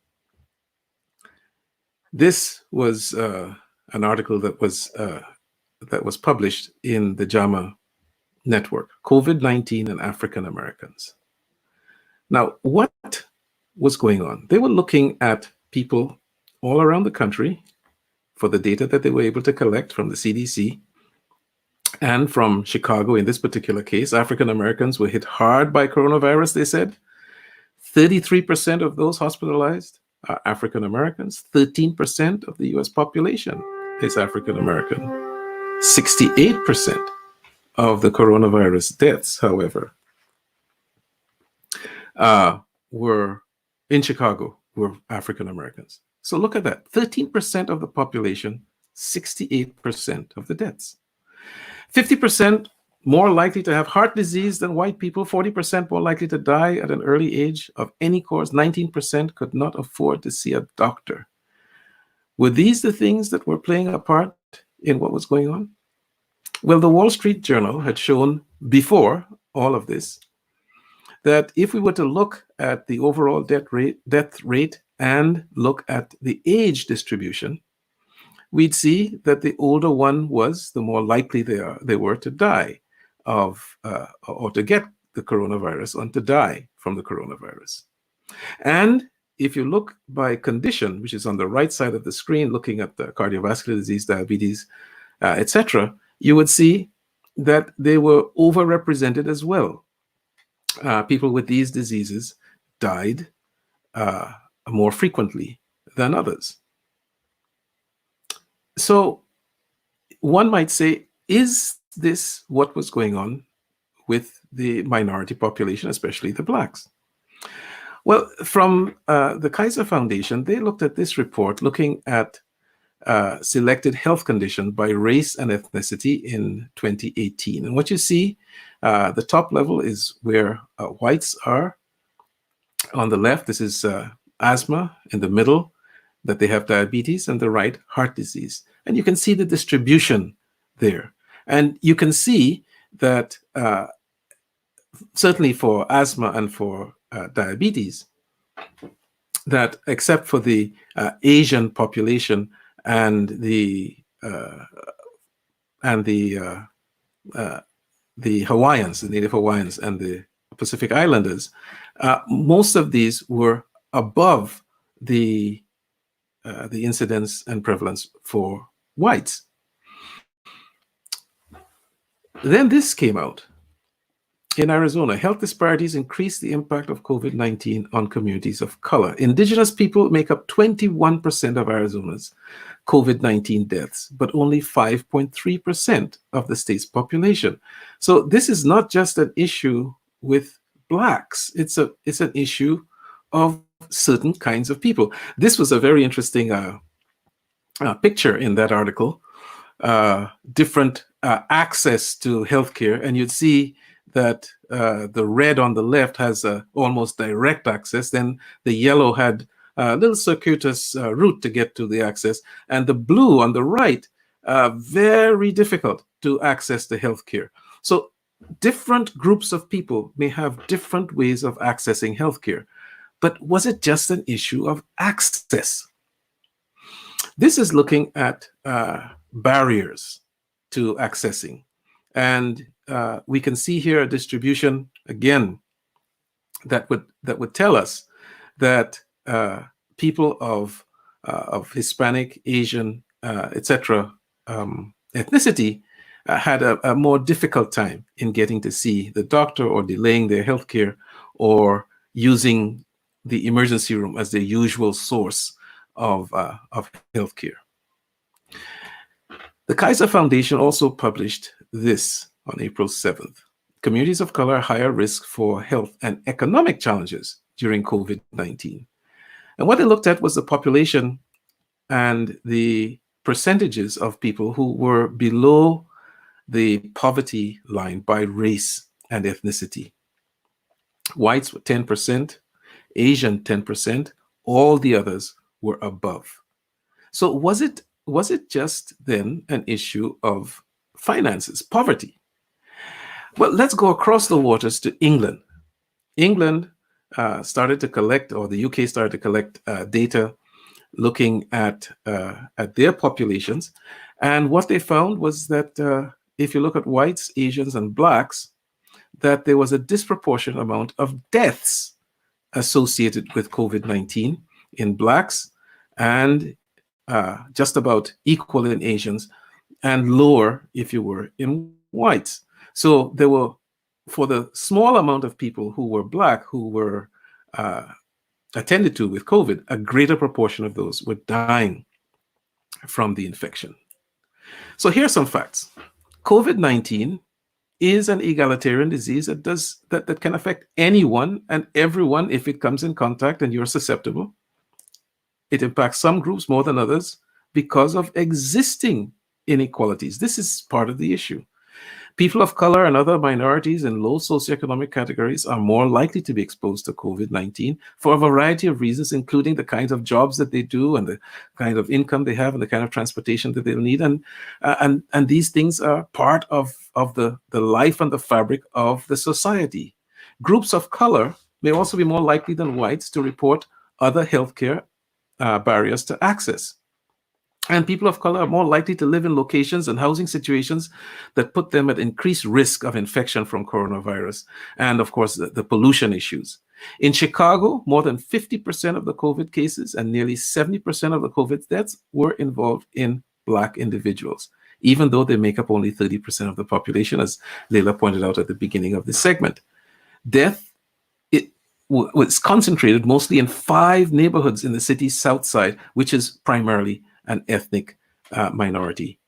This was an article that was published in the JAMA network, COVID-19 and African Americans. Now, what was going on? They were looking at people all around the country for the data that they were able to collect from the CDC and from Chicago. In this particular case, African Americans were hit hard by coronavirus, they said. 33% of those hospitalized are African Americans. 13% of the US population is African American. 68% of the coronavirus deaths, however, were in Chicago, were African Americans. So look at that. 13% of the population, 68% of the deaths. 50% more likely to have heart disease than white people, 40% more likely to die at an early age of any cause, 19% could not afford to see a doctor. Were these the things that were playing a part in what was going on? Well, the Wall Street Journal had shown before all of this that if we were to look at the overall death rate and look at the age distribution, we'd see that the older one was, the more likely they were to die of or to get the coronavirus and to die from the coronavirus. And if you look by condition, which is on the right side of the screen, looking at the cardiovascular disease, diabetes, etc., you would see that they were overrepresented as well. People with these diseases died more frequently than others. So one might say, is this what was going on with the minority population, especially the Blacks? Well, from the Kaiser Foundation, they looked at this report looking at selected health condition by race and ethnicity in 2018. And what you see, the top level is where whites are. On the left, this is asthma. In the middle, that they have diabetes, and the right, heart disease. And you can see the distribution there. And you can see that certainly for asthma and for diabetes, that except for the Asian population and the Hawaiians, the Native Hawaiians, and the Pacific Islanders, most of these were above the incidence and prevalence for whites. Then this came out. In Arizona, health disparities increase the impact of COVID-19 on communities of color. Indigenous people make up 21% of Arizona's COVID-19 deaths, but only 5.3% of the state's population. So this is not just an issue with Blacks. It's an issue of certain kinds of people. This was a very interesting picture in that article, different access to healthcare, and you'd see that the red on the left has almost direct access, then the yellow had a little circuitous route to get to the access, and the blue on the right, very difficult to access the healthcare. So different groups of people may have different ways of accessing healthcare, but was it just an issue of access? This is looking at barriers to accessing. And we can see here a distribution, again, that would tell us that people of Hispanic, Asian, etc. Ethnicity had a more difficult time in getting to see the doctor, or delaying their health care, or using the emergency room as their usual source of health care. The Kaiser Foundation also published this on April 7th. Communities of color are higher risk for health and economic challenges during COVID-19. And what they looked at was the population and the percentages of people who were below the poverty line by race and ethnicity. Whites were 10%, Asian 10%, all the others were above. So was it just then an issue of finances, poverty? Well, let's go across the waters to England. England started to collect, or the UK started to collect data looking at their populations. And what they found was that if you look at whites, Asians, and blacks, that there was a disproportionate amount of deaths associated with COVID-19 in blacks, and just about equal in Asians, and lower, if you were, in whites. So there were, for the small amount of people who were black who were attended to with COVID, a greater proportion of those were dying from the infection. So here's some facts. COVID-19 is an egalitarian disease that can affect anyone and everyone if it comes in contact and you're susceptible. It impacts some groups more than others because of existing inequalities. This is part of the issue. People of color and other minorities in low socioeconomic categories are more likely to be exposed to COVID-19 for a variety of reasons, including the kinds of jobs that they do and the kind of income they have and the kind of transportation that they'll need. And these things are part of the life and the fabric of the society. Groups of color may also be more likely than whites to report other healthcare barriers to access. And people of color are more likely to live in locations and housing situations that put them at increased risk of infection from coronavirus. And of course, the pollution issues. In Chicago, more than 50% of the COVID cases and nearly 70% of the COVID deaths were involved in Black individuals, even though they make up only 30% of the population, as Leila pointed out at the beginning of this segment. Death was concentrated mostly in 5 neighborhoods in the city's south side, which is primarily an ethnic minority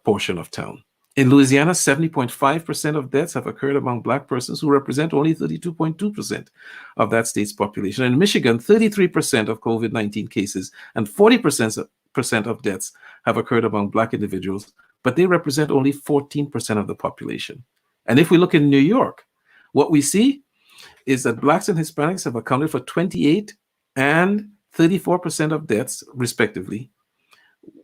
portion of town. In Louisiana, 70.5% of deaths have occurred among Black persons, who represent only 32.2% of that state's population. In Michigan, 33% of COVID-19 cases and 40% of deaths have occurred among Black individuals, but they represent only 14% of the population. And if we look in New York, what we see is that Blacks and Hispanics have accounted for 28 and 34% of deaths, respectively,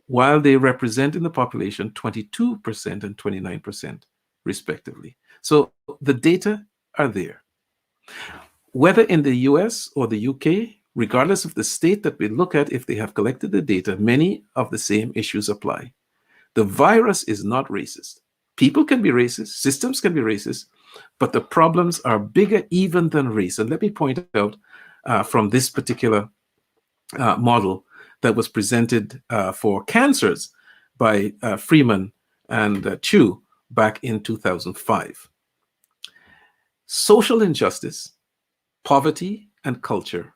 while they represent in the population 22% and 29%, respectively. So the data are there. Whether in the US or the UK, regardless of the state that we look at, if they have collected the data, many of the same issues apply. The virus is not racist. People can be racist, systems can be racist, but the problems are bigger even than race. And let me point out from this particular model that was presented for cancers by Freeman and Chu back in 2005. Social injustice, poverty, and culture,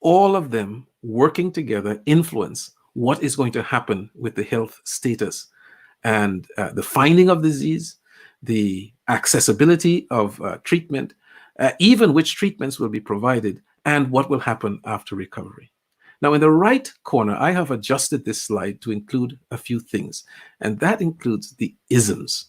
all of them working together influence what is going to happen with the health status and the finding of disease, the accessibility of treatment, even which treatments will be provided, and what will happen after recovery. Now, in the right corner, I have adjusted this slide to include a few things, and that includes the isms.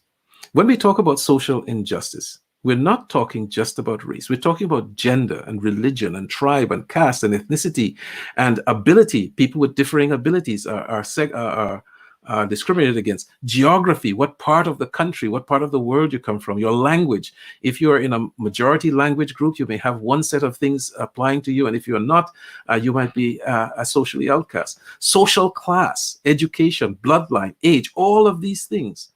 When we talk about social injustice, we're not talking just about race. We're talking about gender and religion and tribe and caste and ethnicity and ability. People with differing abilities are discriminated against. Geography, what part of the country, what part of the world you come from, your language. If you're in a majority language group, you may have one set of things applying to you, and if you're not, you might be a socially outcast. Social class, education, bloodline, age, all of these things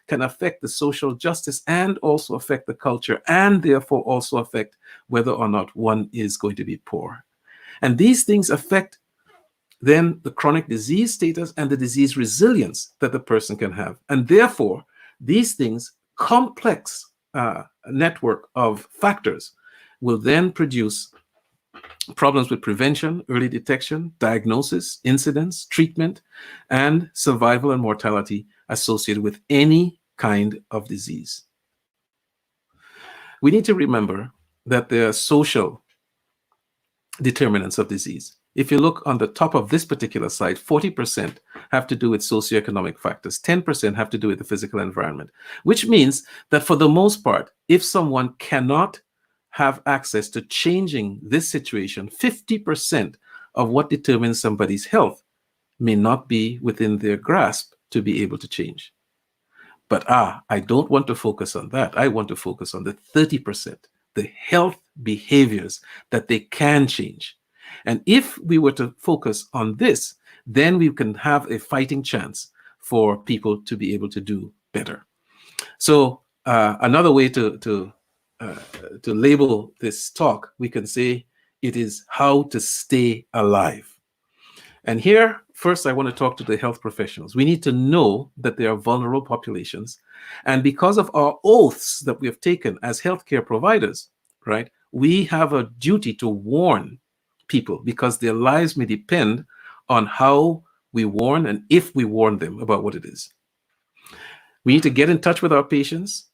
can affect the social justice and also affect the culture, and therefore also affect whether or not one is going to be poor. And these things affect then the chronic disease status and the disease resilience that the person can have. And therefore, these things, complex network of factors, will then produce problems with prevention, early detection, diagnosis, incidence, treatment, and survival and mortality associated with any kind of disease. We need to remember that there are social determinants of disease. If you look on the top of this particular slide, 40% have to do with socioeconomic factors, 10% have to do with the physical environment, which means that for the most part, if someone cannot have access to changing this situation, 50% of what determines somebody's health may not be within their grasp to be able to change. But I don't want to focus on that. I want to focus on the 30%, the health behaviors that they can change. And if we were to focus on this, then we can have a fighting chance for people to be able to do better. So another way to label this talk, we can say it is how to stay alive. And here, first, I want to talk to the health professionals. We need to know that they are vulnerable populations. And because of our oaths that we have taken as healthcare providers, right, we have a duty to warn people because their lives may depend on how we warn and if we warn them about what it is. We need to get in touch with our patients.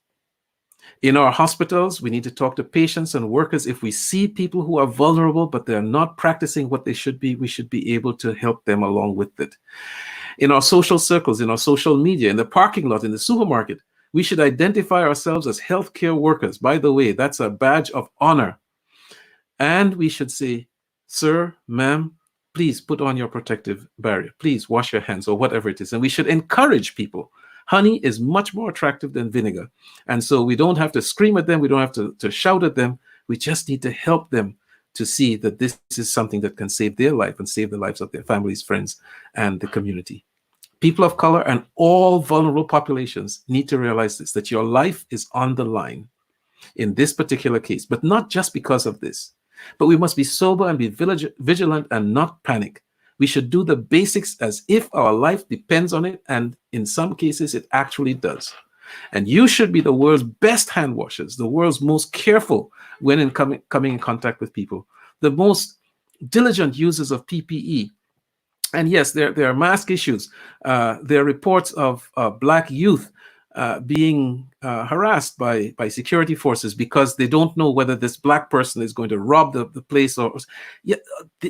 In our hospitals, we need to talk to patients and workers. If we see people who are vulnerable, but they're not practicing what they should be, we should be able to help them along with it. In our social circles, in our social media, in the parking lot, in the supermarket, we should identify ourselves as healthcare workers. By the way, that's a badge of honor. And we should say, sir, ma'am, please put on your protective barrier. Please wash your hands or whatever it is. And we should encourage people. Honey is much more attractive than vinegar. And so we don't have to scream at them. We don't have to shout at them. We just need to help them to see that this is something that can save their life and save the lives of their families, friends, and the community. People of color and all vulnerable populations need to realize this, that your life is on the line in this particular case, but not just because of this. But we must be sober and be vigilant and not panic. We should do the basics as if our life depends on it, and in some cases, it actually does. And you should be the world's best hand washers, the world's most careful when coming in contact with people, the most diligent users of PPE. And yes, there are mask issues. There are reports of Black youth being harassed by security forces because they don't know whether this Black person is going to rob the place.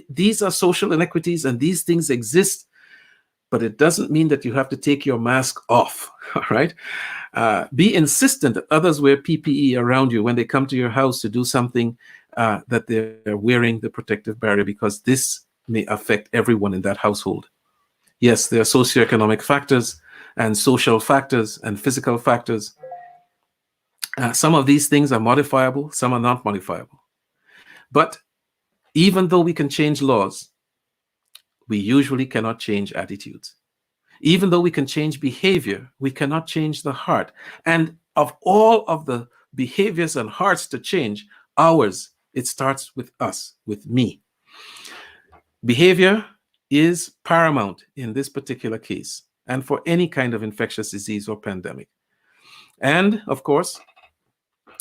These are social inequities, and these things exist, but it doesn't mean that you have to take your mask off, all right? Be insistent that others wear PPE around you when they come to your house to do something, that they're wearing the protective barrier, because this may affect everyone in that household. Yes, there are socioeconomic factors and social factors and physical factors. Some of these things are modifiable, some are not modifiable. But even though we can change laws, we usually cannot change attitudes. Even though we can change behavior, we cannot change the heart. And of all of the behaviors and hearts to change, ours, it starts with us, with me. Behavior is paramount in this particular case, and for any kind of infectious disease or pandemic. And of course,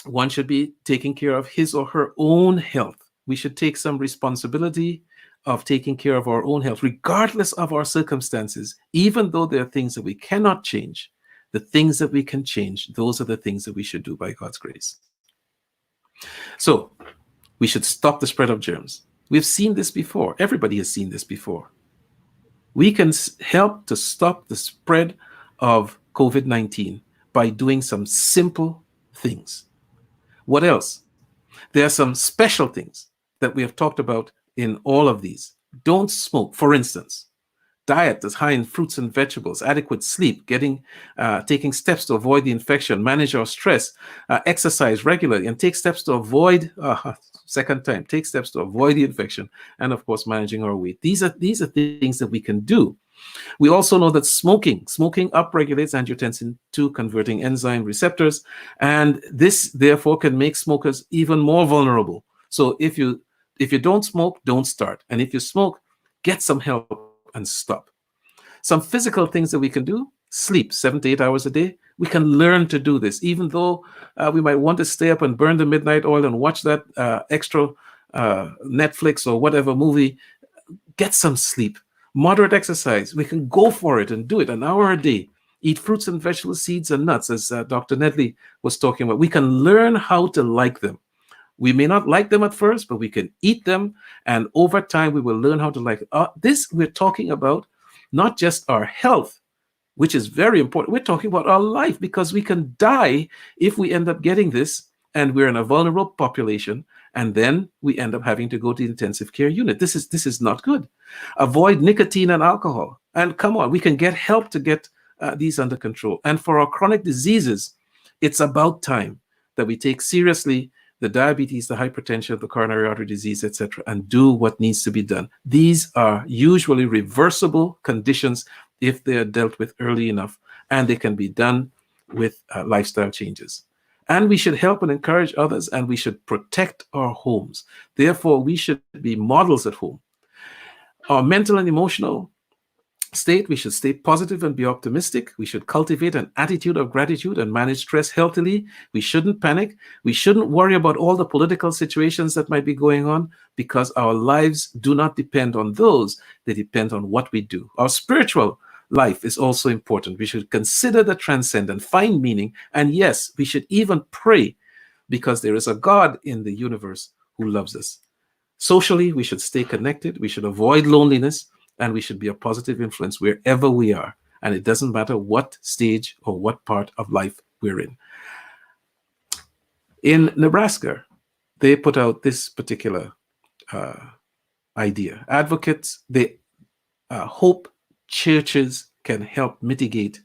one should be taking care of his or her own health. We should take some responsibility of taking care of our own health, regardless of our circumstances. Even though there are things that we cannot change, the things that we can change, those are the things that we should do by God's grace. So we should stop the spread of germs. We've seen this before. Everybody has seen this before. We can help to stop the spread of COVID-19 by doing some simple things. What else? There are some special things that we have talked about in all of these. Don't smoke, for instance. Diet that's high in fruits and vegetables, adequate sleep, taking steps to avoid the infection, manage our stress, exercise regularly, and take steps to avoid, take steps to avoid the infection, and of course, managing our weight. These are things that we can do. We also know that smoking upregulates angiotensin II converting enzyme receptors, and this therefore can make smokers even more vulnerable. So if you don't smoke, don't start. And if you smoke, get some help and stop. Some physical things that we can do: sleep 7 to 8 hours a day. We can learn to do this, even though we might want to stay up and burn the midnight oil and watch that extra Netflix or whatever movie. Get some sleep. Moderate exercise. We can go for it and do it an hour a day. Eat fruits and vegetables, seeds and nuts, as Dr. Nedley was talking about. We can learn how to like them. We may not like them at first, but we can eat them, and over time we will learn how to like it. This we're talking about not just our health, which is very important. We're talking about our life, because we can die if we end up getting this, and we're in a vulnerable population, and then we end up having to go to the intensive care unit. This is not good. Avoid nicotine and alcohol. And come on, we can get help to get these under control. And for our chronic diseases, it's about time that we take seriously the diabetes, the hypertension, the coronary artery disease, etc., and do what needs to be done. These are usually reversible conditions if they are dealt with early enough, and they can be done with lifestyle changes. And we should help and encourage others, and we should protect our homes. Therefore, we should be models at home. Our mental and emotional state, we should stay positive and be optimistic. We should cultivate an attitude of gratitude and manage stress healthily. We shouldn't panic. We shouldn't worry about all the political situations that might be going on, because our lives do not depend on those. They depend on what we do. Our spiritual life is also important. We should consider the transcendent, find meaning, and yes, we should even pray, because there is a God in the universe who loves us. Socially, we should stay connected. We should avoid loneliness, and we should be a positive influence wherever we are. And it doesn't matter what stage or what part of life we're in. In Nebraska, they put out this particular idea. Advocates, they hope churches can help mitigate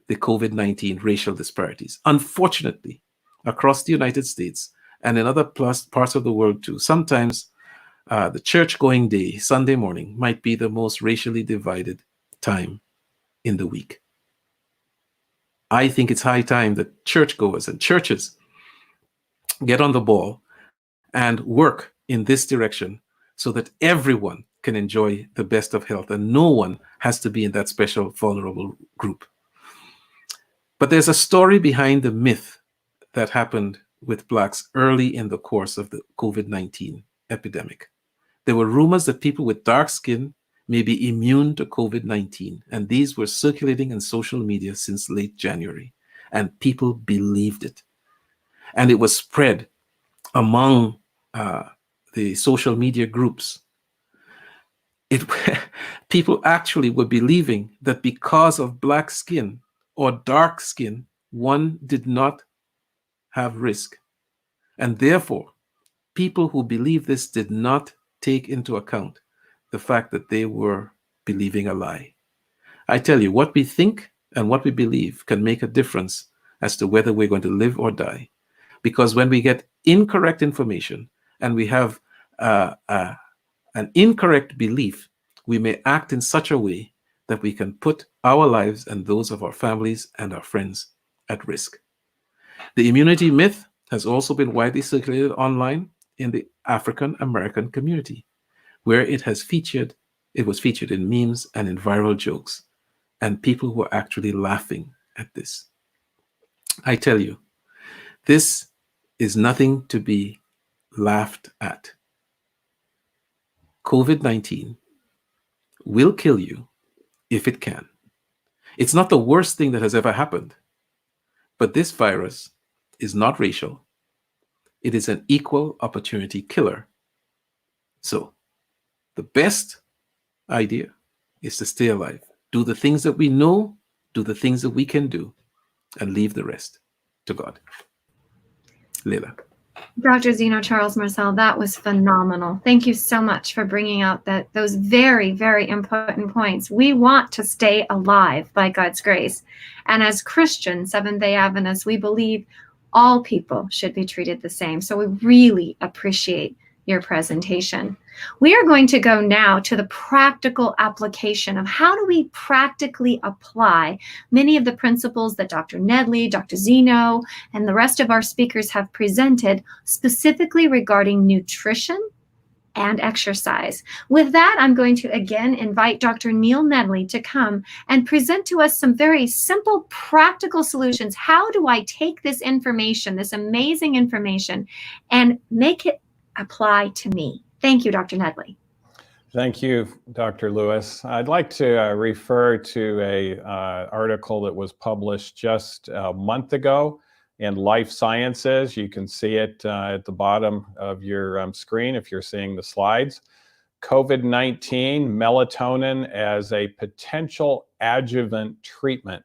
the COVID-19 racial disparities. Unfortunately, across the United States and in other parts of the world too, sometimes the church-going day, Sunday morning, might be the most racially divided time in the week. I think it's high time that churchgoers and churches get on the ball and work in this direction so that everyone can enjoy the best of health and no one has to be in that special vulnerable group. But there's a story behind the myth that happened with Blacks early in the course of the COVID-19 epidemic. There were rumors that people with dark skin may be immune to COVID-19, and these were circulating in social media since late January, and people believed it. And it was spread among the social media groups. People actually were believing that because of black skin or dark skin, one did not have risk. And therefore, people who believed this did not take into account the fact that they were believing a lie. I tell you, what we think and what we believe can make a difference as to whether we're going to live or die. Because when we get incorrect information and we have an incorrect belief, we may act in such a way that we can put our lives and those of our families and our friends at risk. The immunity myth has also been widely circulated online in the African American community, where it was featured in memes and in viral jokes, and people were actually laughing at this. I tell you, this is nothing to be laughed at. COVID-19 will kill you if it can. It's not the worst thing that has ever happened, but this virus is not racial. It is an equal opportunity killer. So the best idea is to stay alive. Do the things that we know, do the things that we can do, and leave the rest to God. Leila. Dr. Zeno Charles Marcel, that was phenomenal. Thank you so much for bringing out those very, very important points. We want to stay alive by God's grace. And as Christians, Seventh-day Adventists, we believe all people should be treated the same. So we really appreciate your presentation. We are going to go now to the practical application of how do we practically apply many of the principles that Dr. Nedley, Dr. Zeno, and the rest of our speakers have presented, specifically regarding nutrition and exercise. With that, I'm going to again invite Dr. Neil Nedley to come and present to us some very simple, practical solutions. How do I take this information, this amazing information, and make it apply to me? Thank you, Dr. Nedley. Thank you, Dr. Lewis. I'd like to refer to an article that was published just a month ago in Life Sciences. You can see it at the bottom of your screen if you're seeing the slides. COVID-19, melatonin as a potential adjuvant treatment.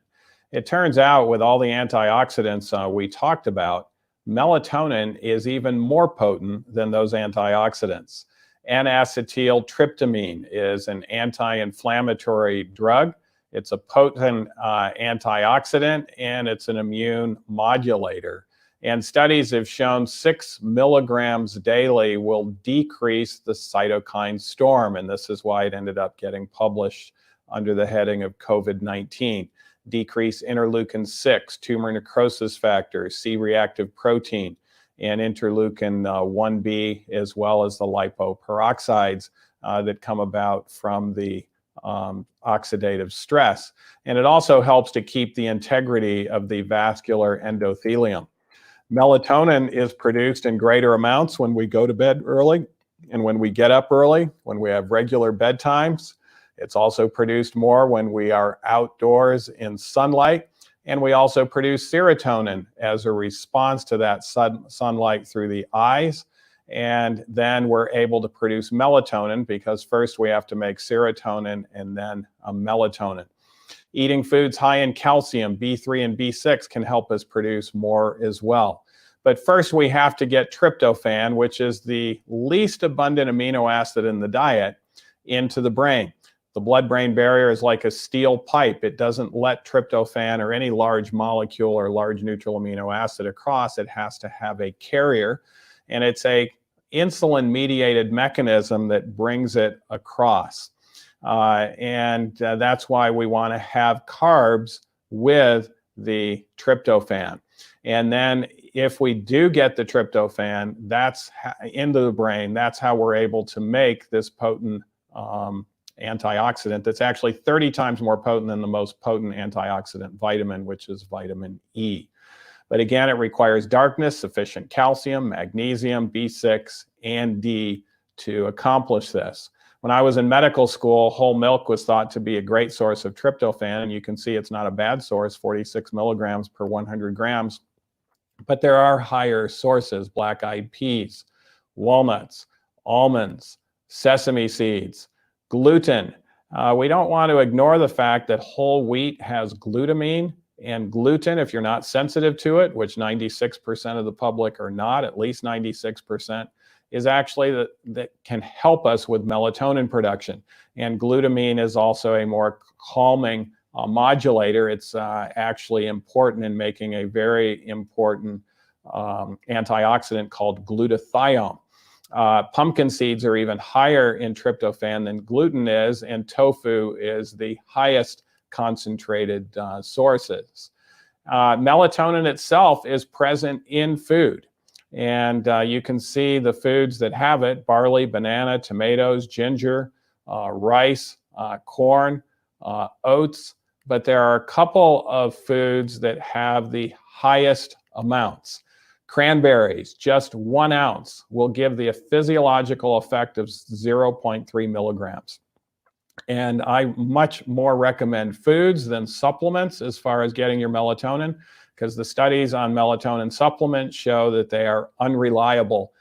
It turns out with all the antioxidants we talked about, melatonin is even more potent than those antioxidants. N-acetyltryptamine is an anti-inflammatory drug. It's a potent antioxidant, and it's an immune modulator. And studies have shown 6 milligrams daily will decrease the cytokine storm. And this is why it ended up getting published under the heading of COVID-19. Decrease interleukin 6, tumor necrosis factor, C-reactive protein, and interleukin 1B, as well as the lipoperoxides that come about from the oxidative stress. And it also helps to keep the integrity of the vascular endothelium. Melatonin is produced in greater amounts when we go to bed early and when we get up early, when we have regular bedtimes. It's also produced more when we are outdoors in sunlight. And we also produce serotonin as a response to that sunlight through the eyes. And then we're able to produce melatonin because first we have to make serotonin and then melatonin. Eating foods high in calcium, B3 and B6 can help us produce more as well. But first we have to get tryptophan, which is the least abundant amino acid in the diet, into the brain. The blood-brain barrier is like a steel pipe. It doesn't let tryptophan or any large molecule or large neutral amino acid across. It has to have a carrier, and it's a insulin-mediated mechanism that brings it across. That's why we want to have carbs with the tryptophan. And then if we do get the tryptophan into the brain, that's how we're able to make this potent antioxidant that's actually 30 times more potent than the most potent antioxidant vitamin, which is vitamin E. But again, it requires darkness, sufficient calcium, magnesium, B6, and D to accomplish this. When I was in medical school, whole milk was thought to be a great source of tryptophan, and you can see it's not a bad source, 46 milligrams per 100 grams. But there are higher sources: black-eyed peas, walnuts, almonds, sesame seeds, gluten. We don't want to ignore the fact that whole wheat has glutamine, and gluten, if you're not sensitive to it, which 96% of the public are not, at least 96%, is actually that can help us with melatonin production. And glutamine is also a more calming modulator. It's actually important in making a very important antioxidant called glutathione. Pumpkin seeds are even higher in tryptophan than gluten is, and tofu is the highest concentrated sources. Melatonin itself is present in food. And you can see the foods that have it: barley, banana, tomatoes, ginger, rice, corn, oats. But there are a couple of foods that have the highest amounts. Cranberries, just 1 ounce, will give the physiological effect of 0.3 milligrams. And I much more recommend foods than supplements as far as getting your melatonin, because the studies on melatonin supplements show that they are unreliable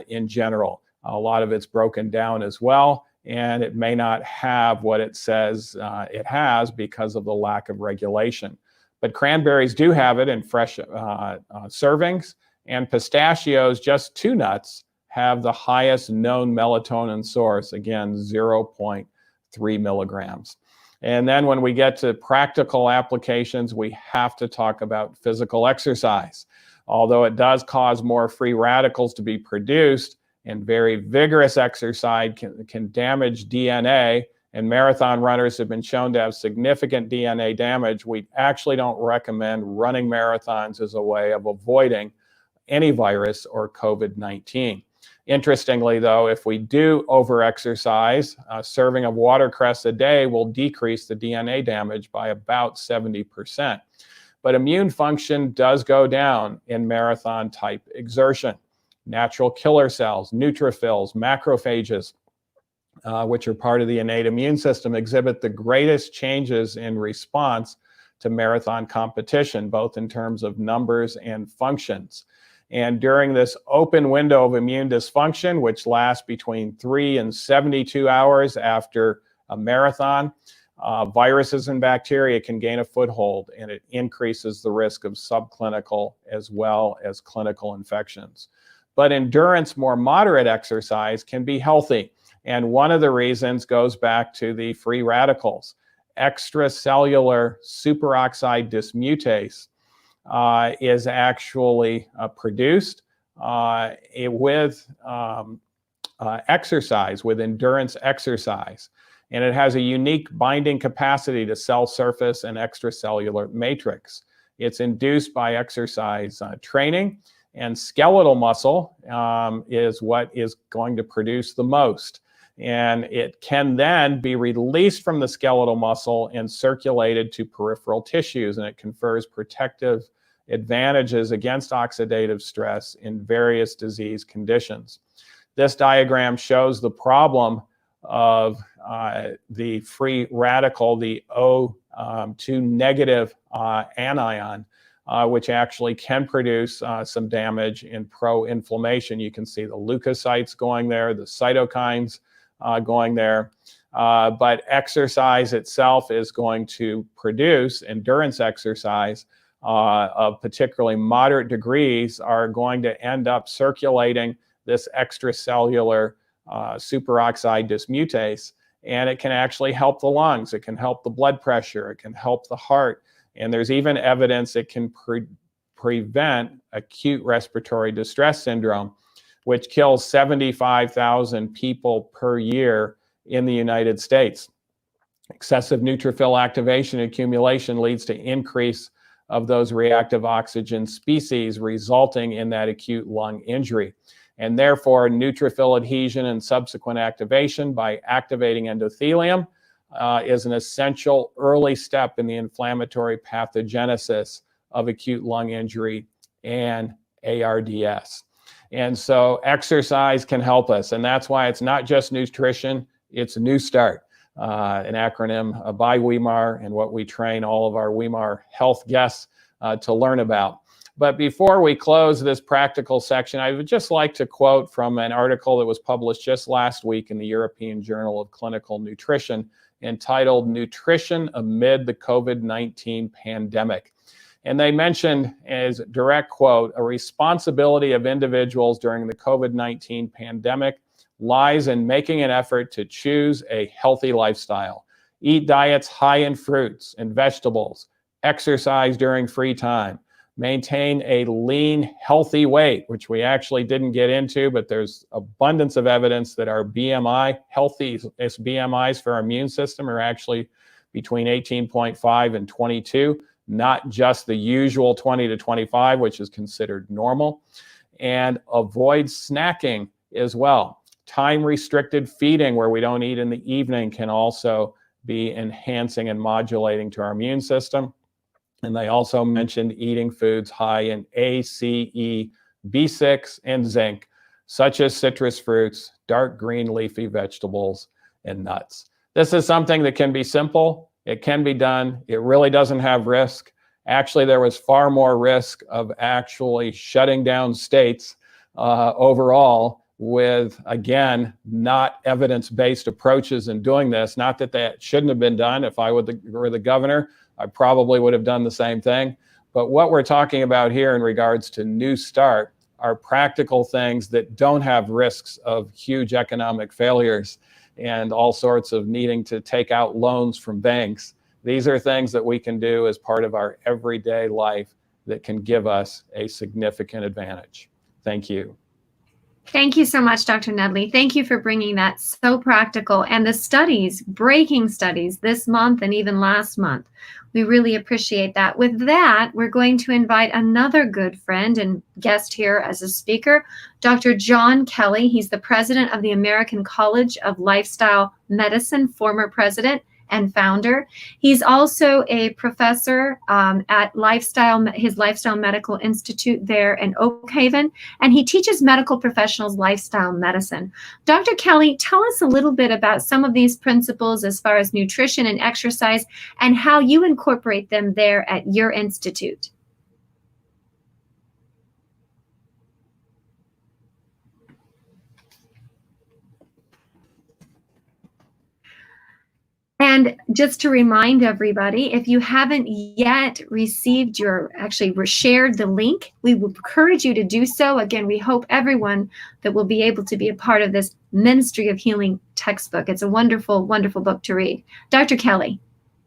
in general. A lot of it's broken down as well, and it may not have what it says it has because of the lack of regulation. But cranberries do have it in fresh servings, and pistachios, just 2 nuts, have the highest known melatonin source, again, 0.3 milligrams. And then when we get to practical applications, we have to talk about physical exercise. Although it does cause more free radicals to be produced, and very vigorous exercise can damage DNA, and marathon runners have been shown to have significant DNA damage, we actually don't recommend running marathons as a way of avoiding any virus or COVID-19. Interestingly, though, if we do over-exercise, a serving of watercress a day will decrease the DNA damage by about 70%. But immune function does go down in marathon-type exertion. Natural killer cells, neutrophils, macrophages, which are part of the innate immune system, exhibit the greatest changes in response to marathon competition, both in terms of numbers and functions. And during this open window of immune dysfunction, which lasts between 3 and 72 hours after a marathon, viruses and bacteria can gain a foothold, and it increases the risk of subclinical as well as clinical infections. But endurance, more moderate exercise can be healthy. And one of the reasons goes back to the free radicals. Extracellular superoxide dismutase is actually produced with exercise, with endurance exercise. And it has a unique binding capacity to cell surface and extracellular matrix. It's induced by exercise training, and skeletal muscle is what is going to produce the most. And it can then be released from the skeletal muscle and circulated to peripheral tissues, and it confers protective advantages against oxidative stress in various disease conditions. This diagram shows the problem of the free radical, the O2 negative anion, which actually can produce some damage in pro-inflammation. You can see the leukocytes going there, the cytokines going there. But exercise itself is going to produce endurance exercise of particularly moderate degrees are going to end up circulating this extracellular superoxide dismutase, and it can actually help the lungs, it can help the blood pressure, it can help the heart, and there's even evidence it can prevent acute respiratory distress syndrome, which kills 75,000 people per year in the United States. Excessive neutrophil activation accumulation leads to increase of those reactive oxygen species, resulting in that acute lung injury. And therefore, neutrophil adhesion and subsequent activation by activating endothelium is an essential early step in the inflammatory pathogenesis of acute lung injury and ARDS. And so exercise can help us. And that's why it's not just nutrition, it's New Start, an acronym by WEMAR, and what we train all of our WEMAR health guests to learn about. But before we close this practical section, I would just like to quote from an article that was published just last week in the European Journal of Clinical Nutrition entitled Nutrition Amid the COVID-19 Pandemic. And they mentioned, as a direct quote, a responsibility of individuals during the COVID-19 pandemic lies in making an effort to choose a healthy lifestyle, eat diets high in fruits and vegetables, exercise during free time, maintain a lean, healthy weight, which we actually didn't get into, but there's abundance of evidence that our BMI, healthy BMIs for our immune system are actually between 18.5 and 22, not just the usual 20 to 25, which is considered normal. And avoid snacking as well. Time-restricted feeding, where we don't eat in the evening, can also be enhancing and modulating to our immune system. And they also mentioned eating foods high in A, C, E, B6, and zinc, such as citrus fruits, dark green leafy vegetables, and nuts. This is something that can be simple. It can be done. It really doesn't have risk. Actually, there was far more risk of actually shutting down states overall with, again, not evidence-based approaches in doing this. Not that that shouldn't have been done. If I were the governor, I probably would have done the same thing. But what we're talking about here in regards to New Start are practical things that don't have risks of huge economic failures and all sorts of needing to take out loans from banks. These are things that we can do as part of our everyday life that can give us a significant advantage. Thank you. Thank you so much, Dr. Nedley. Thank you for bringing that so practical, and the studies, breaking studies this month and even last month. We really appreciate that. With that, we're going to invite another good friend and guest here as a speaker, Dr. John Kelly. He's the president of the American College of Lifestyle Medicine, former president and founder. He's also a professor at his Lifestyle Medical Institute there in Oak Haven, and he teaches medical professionals lifestyle medicine. Dr. Kelly, tell us a little bit about some of these principles as far as nutrition and exercise and how you incorporate them there at your institute. And just to remind everybody, if you haven't yet received shared the link, we will encourage you to do so. Again, we hope everyone that will be able to be a part of this Ministry of Healing textbook. It's a wonderful, wonderful book to read. Dr. Kelly.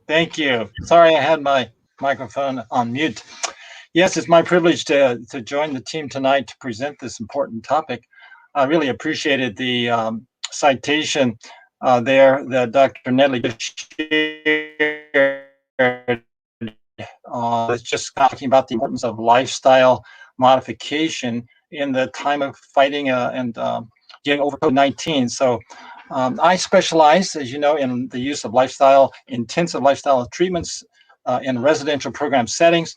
Thank you. Sorry, I had my microphone on mute. Yes, it's my privilege to join the team tonight to present this important topic. I really appreciated the citation there that Dr. Nedley just shared. It's just talking about the importance of lifestyle modification in the time of fighting and getting over COVID-19. So I specialize, as you know, in the use of intensive lifestyle treatments in residential program settings.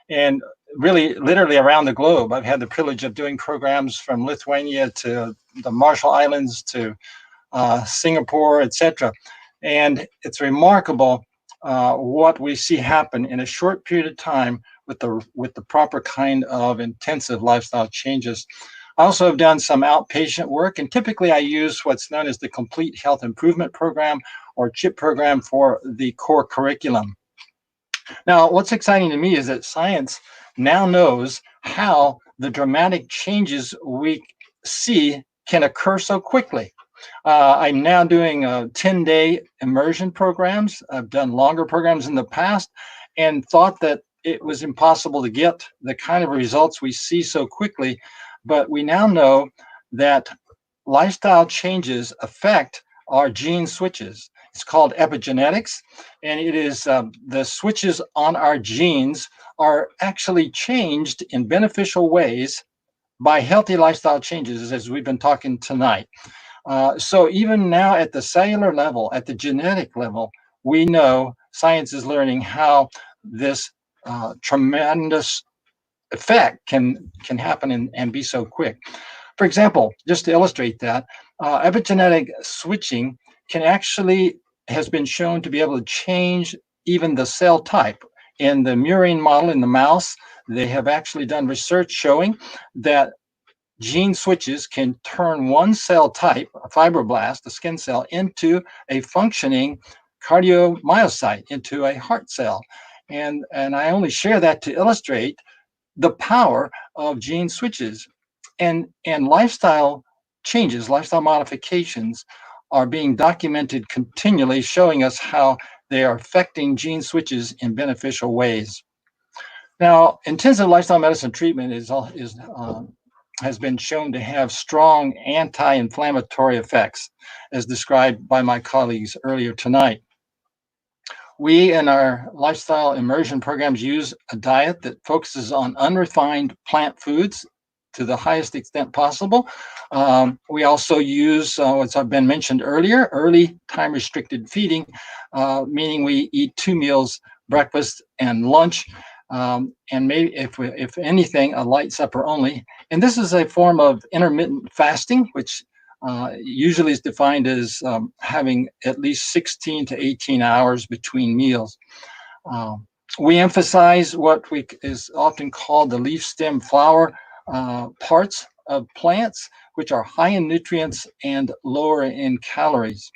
And really, literally around the globe. I've had the privilege of doing programs from Lithuania to the Marshall Islands to Singapore, etc. And it's remarkable what we see happen in a short period of time with the proper kind of intensive lifestyle changes. I also have done some outpatient work, and typically I use what's known as the Complete Health Improvement Program or CHIP program for the core curriculum. Now, what's exciting to me is that science now knows how the dramatic changes we see can occur so quickly. I'm now doing 10-day immersion programs. I've done longer programs in the past and thought that it was impossible to get the kind of results we see so quickly. But we now know that lifestyle changes affect our gene switches. It's called epigenetics, and it is the switches on our genes are actually changed in beneficial ways by healthy lifestyle changes, as we've been talking tonight. So even now at the cellular level, at the genetic level, we know science is learning how this tremendous effect can happen and be so quick. For example, just to illustrate that, epigenetic switching has been shown to be able to change even the cell type. In the murine model in the mouse, they have actually done research showing that gene switches can turn one cell type, a fibroblast, a skin cell, into a functioning cardiomyocyte, into a heart cell. And I only share that to illustrate the power of gene switches. And lifestyle changes, lifestyle modifications are being documented continually, showing us how they are affecting gene switches in beneficial ways. Now, intensive lifestyle medicine treatment has been shown to have strong anti-inflammatory effects, as described by my colleagues earlier tonight. We in our lifestyle immersion programs use a diet that focuses on unrefined plant foods to the highest extent possible. We also use what's been mentioned earlier, early time restricted feeding, meaning we eat 2 meals, breakfast and lunch, and maybe if anything, a light supper only. And this is a form of intermittent fasting, which usually is defined as having at least 16 to 18 hours between meals. We emphasize what is often called the leaf, stem, flower parts of plants, which are high in nutrients and lower in calories.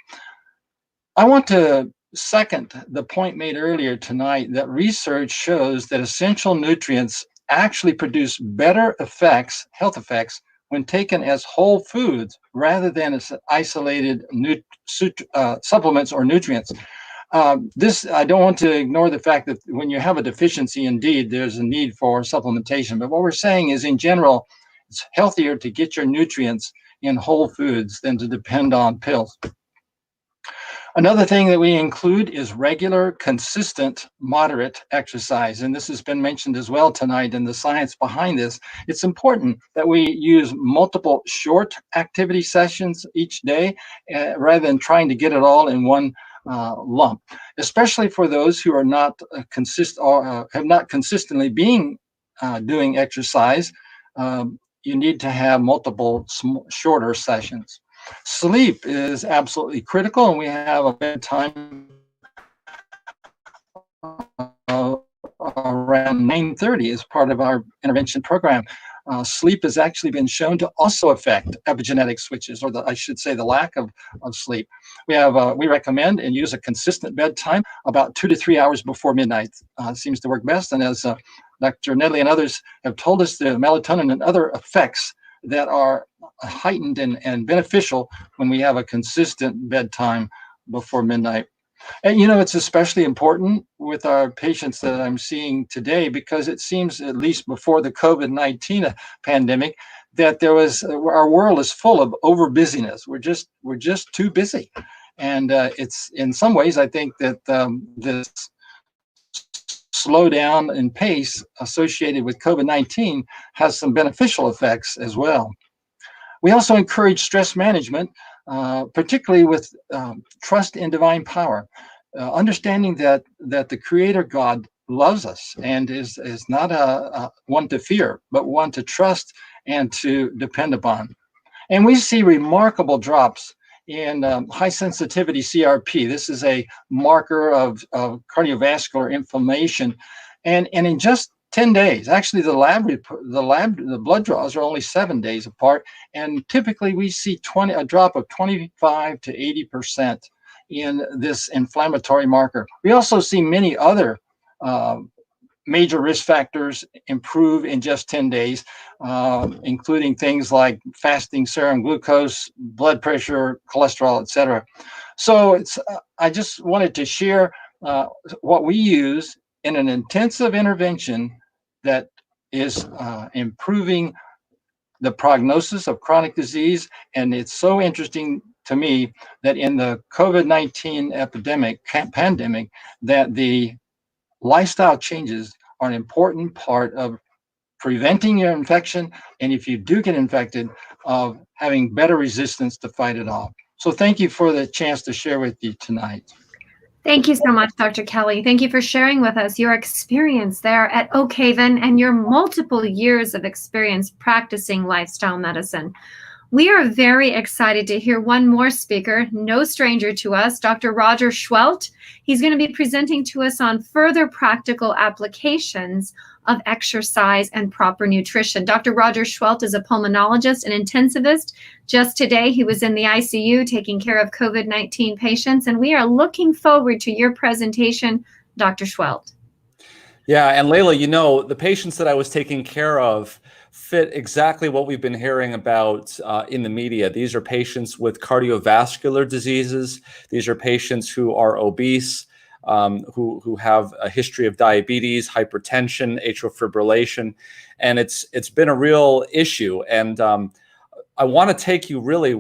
I want to second the point made earlier tonight that research shows that essential nutrients actually produce better effects, health effects, when taken as whole foods rather than as isolated supplements or nutrients. I don't want to ignore the fact that when you have a deficiency, indeed, there's a need for supplementation. But what we're saying is, in general, it's healthier to get your nutrients in whole foods than to depend on pills. Another thing that we include is regular, consistent, moderate exercise. And this has been mentioned as well tonight in the science behind this. It's important that we use multiple short activity sessions each day rather than trying to get it all in one lump, especially for those who are not have not consistently been doing exercise. You need to have multiple shorter sessions. Sleep is absolutely critical, and we have a bedtime around 9:30 as part of our intervention program. Sleep has actually been shown to also affect epigenetic switches, or I should say the lack of sleep. We recommend and use a consistent bedtime about 2 to 3 hours before midnight. Seems to work best, and as Dr. Nedley and others have told us, the melatonin and other effects that are heightened and beneficial when we have a consistent bedtime before midnight. And you know, it's especially important with our patients that I'm seeing today because it seems, at least before the COVID-19 pandemic, that there was our world is full of over busyness. We're just too busy, and it's in some ways I think that this slowdown in pace associated with COVID-19 has some beneficial effects as well. We also encourage stress management, particularly with trust in divine power, understanding that the Creator God loves us and is not a one to fear, but one to trust and to depend upon. And we see remarkable drops in high sensitivity CRP. This is a marker of cardiovascular inflammation, and in just 10 days, actually the blood draws are only 7 days apart, and typically we see a drop of 25 to 80% in this inflammatory marker. We also see many other major risk factors improve in just 10 days, including things like fasting serum glucose, blood pressure, cholesterol, etc. So I just wanted to share what we use in an intensive intervention that is improving the prognosis of chronic disease. And it's so interesting to me that in the COVID-19 pandemic, that the lifestyle changes are an important part of preventing your infection, and if you do get infected, of having better resistance to fight it off. So thank you for the chance to share with you tonight. Thank you so much, Dr. Kelly. Thank you for sharing with us your experience there at Oak Haven and your multiple years of experience practicing lifestyle medicine. We are very excited to hear one more speaker, no stranger to us, Dr. Roger Schwelt. He's going to be presenting to us on further practical applications of exercise and proper nutrition. Dr. Roger Schwelt is a pulmonologist and intensivist. Just today, he was in the ICU taking care of COVID-19 patients, and we are looking forward to your presentation, Dr. Schwelt. Yeah, and Layla, you know, the patients that I was taking care of fit exactly what we've been hearing about in the media. These are patients with cardiovascular diseases. These are patients who are obese, who have a history of diabetes, hypertension, atrial fibrillation, and it's been a real issue. And I want to take you really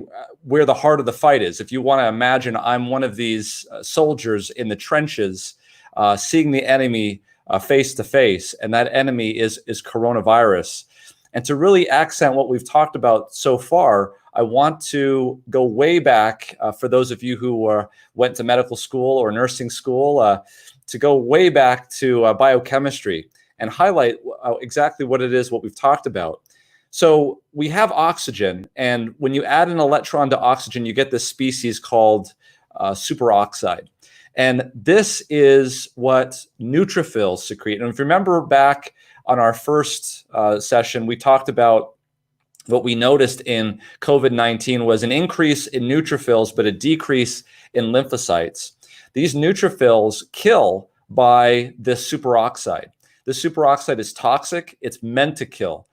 where the heart of the fight is. If you want to imagine, I'm one of these soldiers in the trenches, seeing the enemy face to face, and that enemy is coronavirus. And to really accent what we've talked about so far, I want to go way back for those of you who went to medical school or nursing school, to go way back to biochemistry and highlight exactly what it is, what we've talked about. So we have oxygen, and when you add an electron to oxygen, you get this species called superoxide. And this is what neutrophils secrete. And if you remember back on our first session, we talked about what we noticed in COVID-19 was an increase in neutrophils, but a decrease in lymphocytes. These neutrophils kill by this superoxide. The superoxide is toxic. It's meant to kill.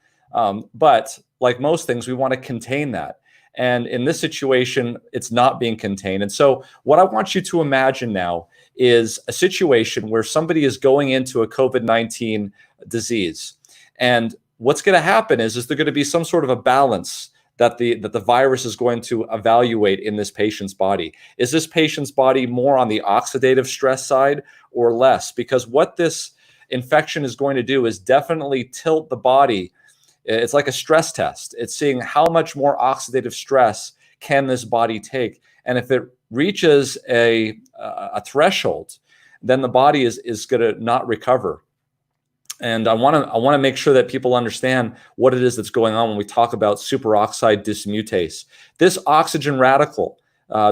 But like most things, we want to contain that. And in this situation, it's not being contained. And so what I want you to imagine now is a situation where somebody is going into a COVID-19 disease. And what's going to happen is there going to be some sort of a balance that the virus is going to evaluate in this patient's body. Is this patient's body more on the oxidative stress side or less? Because what this infection is going to do is definitely tilt the body. It's like a stress test. It's seeing how much more oxidative stress can this body take. And if it reaches a threshold, then the body is going to not recover. And I want to make sure that people understand what it is that's going on when we talk about superoxide dismutase. This oxygen radical,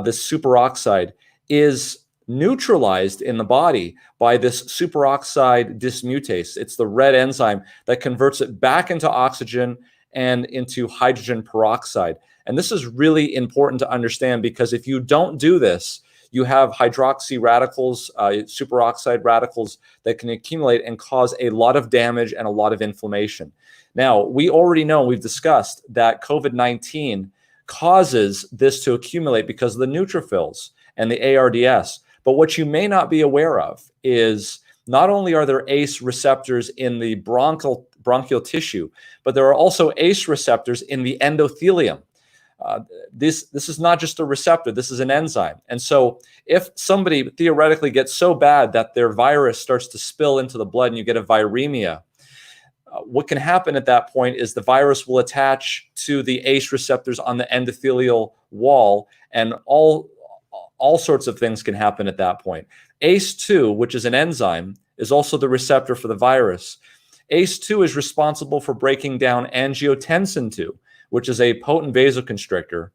this superoxide, is neutralized in the body by this superoxide dismutase. It's the red enzyme that converts it back into oxygen and into hydrogen peroxide. And this is really important to understand, because if you don't do this, you have hydroxy radicals, superoxide radicals that can accumulate and cause a lot of damage and a lot of inflammation. Now, we already know, we've discussed that COVID-19 causes this to accumulate because of the neutrophils and the ARDS. But what you may not be aware of is not only are there ACE receptors in the bronchial tissue, but there are also ACE receptors in the endothelium. This is not just a receptor, this is an enzyme. And so if somebody theoretically gets so bad that their virus starts to spill into the blood and you get a viremia, what can happen at that point is the virus will attach to the ACE receptors on the endothelial wall, and all sorts of things can happen at that point. ACE2, which is an enzyme, is also the receptor for the virus. ACE2 is responsible for breaking down angiotensin 2, which is a potent vasoconstrictor.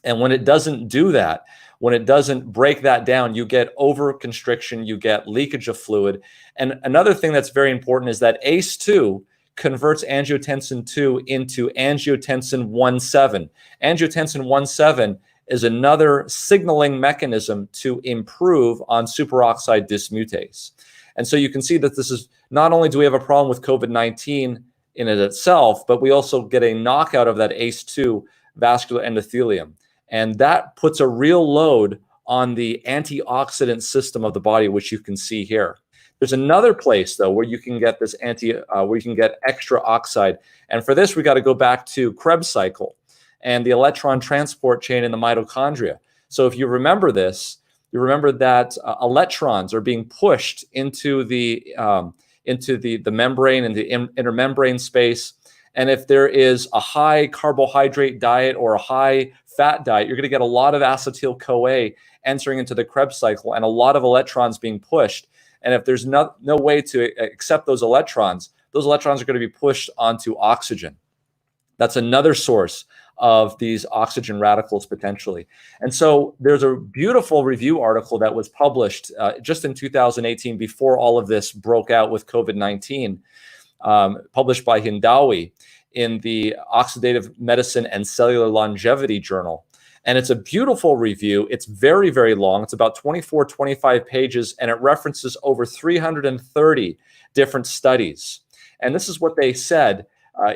And when it doesn't do that, when it doesn't break that down, you get overconstriction, you get leakage of fluid. And another thing that's very important is that ACE2 converts angiotensin 2 into angiotensin 1,7. Angiotensin 1,7 is another signaling mechanism to improve on superoxide dismutase. And so you can see that this is, not only do we have a problem with COVID-19 in it itself, but we also get a knockout of that ACE2 vascular endothelium. And that puts a real load on the antioxidant system of the body, which you can see here. There's another place though where you can get this where you can get extra oxide. And for this, we got to go back to Krebs cycle and the electron transport chain in the mitochondria. So if you remember this, you remember that electrons are being pushed into the membrane and the intermembrane space. And if there is a high carbohydrate diet or a high fat diet, you're going to get a lot of acetyl-CoA entering into the Krebs cycle and a lot of electrons being pushed. And if there's no way to accept those electrons are going to be pushed onto oxygen. That's another source of these oxygen radicals potentially. And so there's a beautiful review article that was published just in 2018 before all of this broke out with COVID-19, published by Hindawi in the Oxidative Medicine and Cellular Longevity Journal. And it's a beautiful review. It's very, very long. It's about 24, 25 pages, and it references over 330 different studies. And this is what they said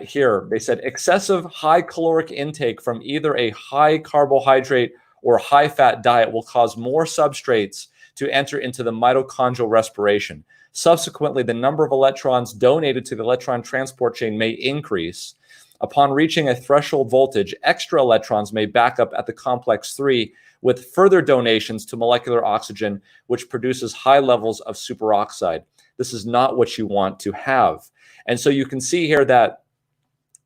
here. They said excessive high caloric intake from either a high carbohydrate or high fat diet will cause more substrates to enter into the mitochondrial respiration. Subsequently, the number of electrons donated to the electron transport chain may increase. Upon reaching a threshold voltage, extra electrons may back up at the complex 3 with further donations to molecular oxygen, which produces high levels of superoxide. This is not what you want to have. And so you can see here that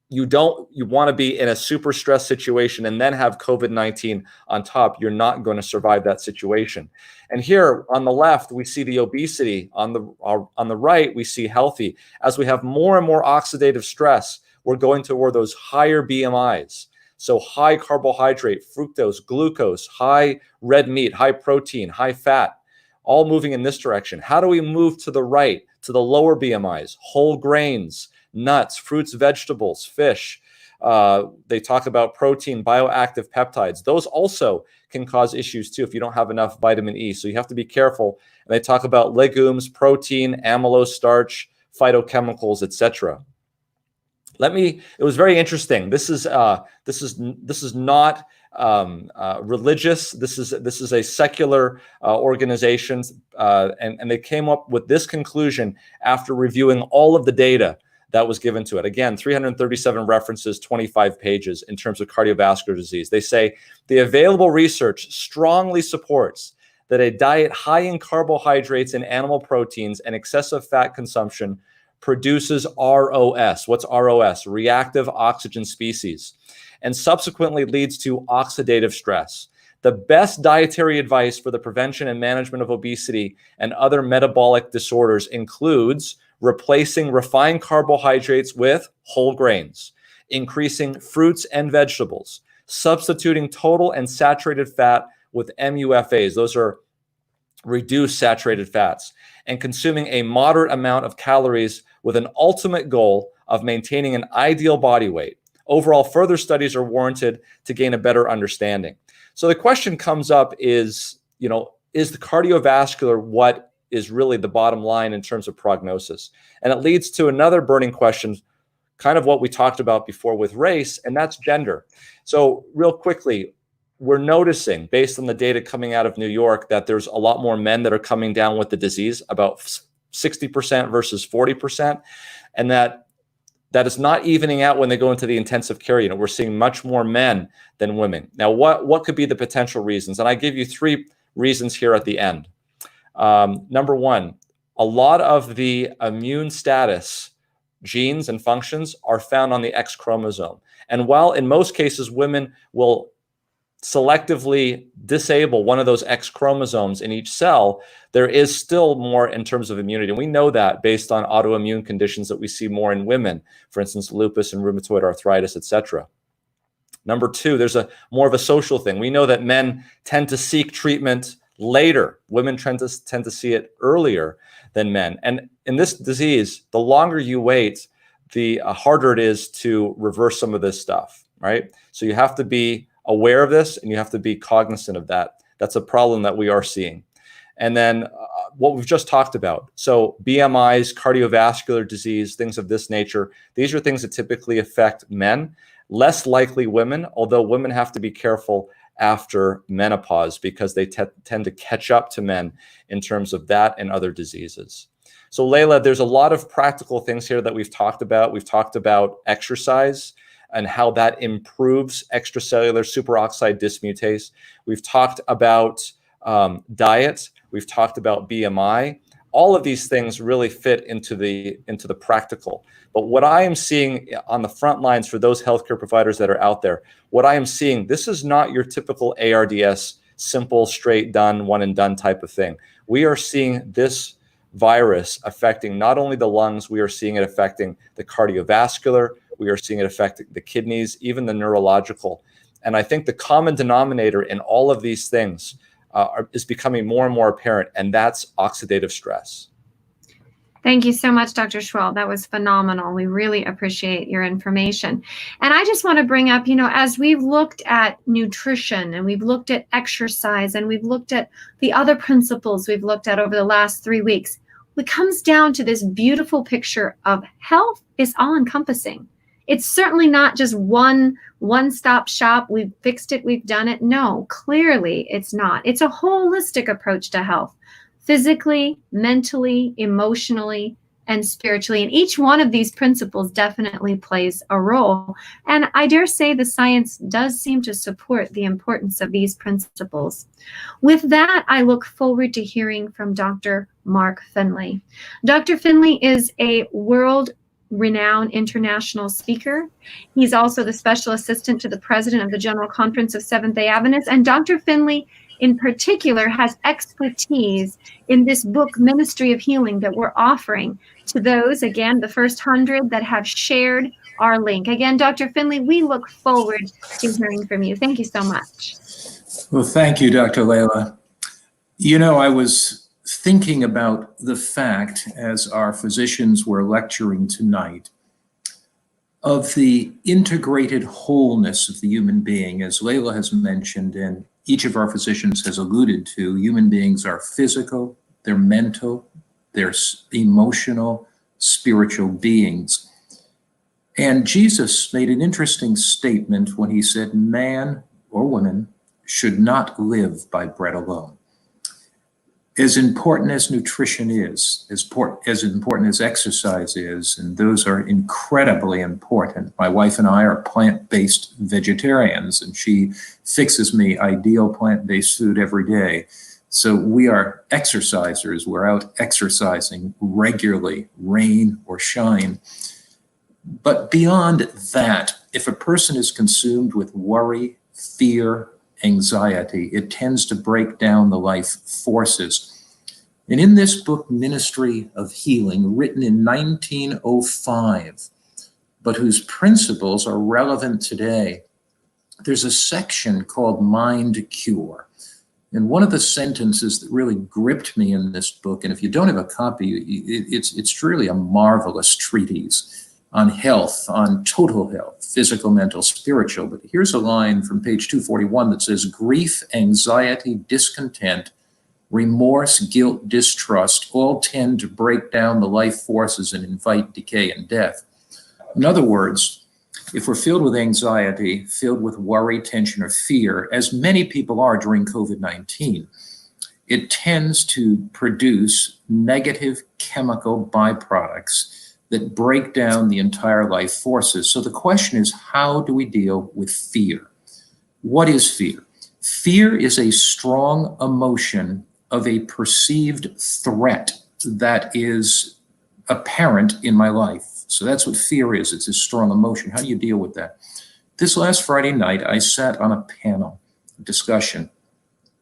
you want to be in a super stress situation and then have COVID-19 on top. You're not going to survive that situation. And here on the left, we see the obesity. On the right, we see healthy. As we have more and more oxidative stress, we're going toward those higher BMIs. So high carbohydrate, fructose, glucose, high red meat, high protein, high fat, all moving in this direction. How do we move to the right, to the lower BMIs? Whole grains, nuts, fruits, vegetables, fish. They talk about protein, bioactive peptides. Those also can cause issues too if you don't have enough vitamin E. So you have to be careful. And they talk about legumes, protein, amylose, starch, phytochemicals, etc. It was very interesting. This is not religious. This is a secular organization, and they came up with this conclusion after reviewing all of the data that was given to it. Again, 337 references, 25 pages in terms of cardiovascular disease. They say the available research strongly supports that a diet high in carbohydrates and animal proteins and excessive fat consumption produces ROS. What's ROS? Reactive oxygen species, and subsequently leads to oxidative stress. The best dietary advice for the prevention and management of obesity and other metabolic disorders includes replacing refined carbohydrates with whole grains, increasing fruits and vegetables, substituting total and saturated fat with MUFAs. Those are reduced saturated fats, and consuming a moderate amount of calories with an ultimate goal of maintaining an ideal body weight. Overall, further studies are warranted to gain a better understanding. So the question comes up is the cardiovascular what is really the bottom line in terms of prognosis? And it leads to another burning question, kind of what we talked about before with race, and that's gender. So real quickly, we're noticing, based on the data coming out of New York, that there's a lot more men that are coming down with the disease, about 60% versus 40%, and that is not evening out when they go into the intensive care unit. We're seeing much more men than women. Now, what could be the potential reasons? And I give you 3 reasons here at the end. Number 1, a lot of the immune status genes and functions are found on the X chromosome. And while in most cases women will selectively disable one of those X chromosomes in each cell, there is still more in terms of immunity. And we know that based on autoimmune conditions that we see more in women, for instance, lupus and rheumatoid arthritis, etc. Number 2, there's more of a social thing. We know that men tend to seek treatment later. Women tend to see it earlier than men. And in this disease, the longer you wait, the harder it is to reverse some of this stuff, right? So you have to be aware of this and you have to be cognizant of that. That's a problem that we are seeing. And then what we've just talked about. So BMIs, cardiovascular disease, things of this nature, these are things that typically affect men, less likely women, although women have to be careful after menopause because they tend to catch up to men in terms of that and other diseases. So Layla, there's a lot of practical things here that we've talked about. We've talked about exercise and how that improves extracellular superoxide dismutase. We've talked about diet. We've talked about BMI. All of these things really fit into the practical. But what I am seeing on the front lines for those healthcare providers that are out there, what I am seeing, this is not your typical ARDS, simple, straight, done, one and done type of thing. We are seeing this virus affecting not only the lungs, we are seeing it affecting the cardiovascular, we are seeing it affect the kidneys, even the neurological. And I think the common denominator in all of these things is becoming more and more apparent, and that's oxidative stress. Thank you so much, Dr. Schwell. That was phenomenal. We really appreciate your information. And I just want to bring up, as we've looked at nutrition and we've looked at exercise and we've looked at the other principles we've looked at over the last 3 weeks, it comes down to this beautiful picture of health is all-encompassing. It's certainly not just one-stop shop. We've fixed it, we've done it. No, clearly it's not. It's a holistic approach to health, physically, mentally, emotionally, and spiritually. And each one of these principles definitely plays a role. And I dare say the science does seem to support the importance of these principles. With that, I look forward to hearing from Dr. Mark Finley. Dr. Finley is a world-renowned international speaker. He's also the special assistant to the president of the General Conference of Seventh-day Adventists. And Dr. Finley in particular has expertise in this book, Ministry of Healing, that we're offering to those, again, the first 100 that have shared our link. Again, Dr. Finley, we look forward to hearing from you. Thank you so much. Well, thank you, Dr. Layla. I was thinking about the fact, as our physicians were lecturing tonight, of the integrated wholeness of the human being. As Layla has mentioned, and each of our physicians has alluded to, human beings are physical, they're mental, they're emotional, spiritual beings. And Jesus made an interesting statement when he said, man or woman should not live by bread alone. As important as nutrition is, as important as exercise is, and those are incredibly important. My wife and I are plant-based vegetarians, and she fixes me ideal plant-based food every day. So we are exercisers. We're out exercising regularly, rain or shine. But beyond that, if a person is consumed with worry, fear, anxiety, it tends to break down the life forces. And in this book, Ministry of Healing, written in 1905, but whose principles are relevant today, there's a section called Mind Cure. And one of the sentences that really gripped me in this book, and if you don't have a copy, it's truly a marvelous treatise on health, on total health, physical, mental, spiritual. But here's a line from page 241 that says, grief, anxiety, discontent, remorse, guilt, distrust, all tend to break down the life forces and invite decay and death. In other words, if we're filled with anxiety, filled with worry, tension, or fear, as many people are during COVID-19, it tends to produce negative chemical byproducts that break down the entire life forces. So the question is, how do we deal with fear? What is fear? Fear is a strong emotion of a perceived threat that is apparent in my life. So that's what fear is. It's a strong emotion. How do you deal with that? This last Friday night, I sat on a panel discussion,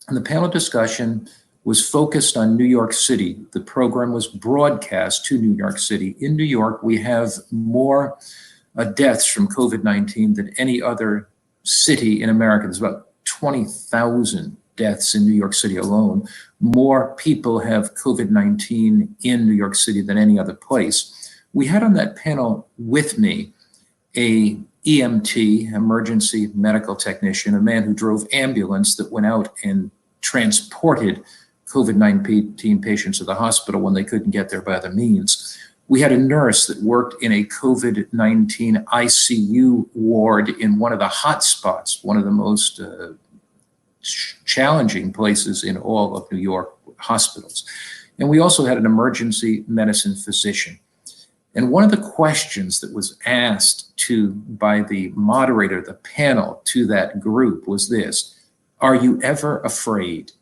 and the panel discussion was focused on New York City. The program was broadcast to New York City. In New York, we have more deaths from COVID-19 than any other city in America. There's about 20,000 deaths in New York City alone. More people have COVID-19 in New York City than any other place. We had on that panel with me a EMT, emergency medical technician, a man who drove ambulance that went out and transported COVID-19 patients to the hospital when they couldn't get there by other means. We had a nurse that worked in a COVID-19 ICU ward in one of the hot spots, one of the most challenging places in all of New York hospitals. And we also had an emergency medicine physician. And one of the questions that was asked by the moderator, the panel, to that group was this: are you ever afraid?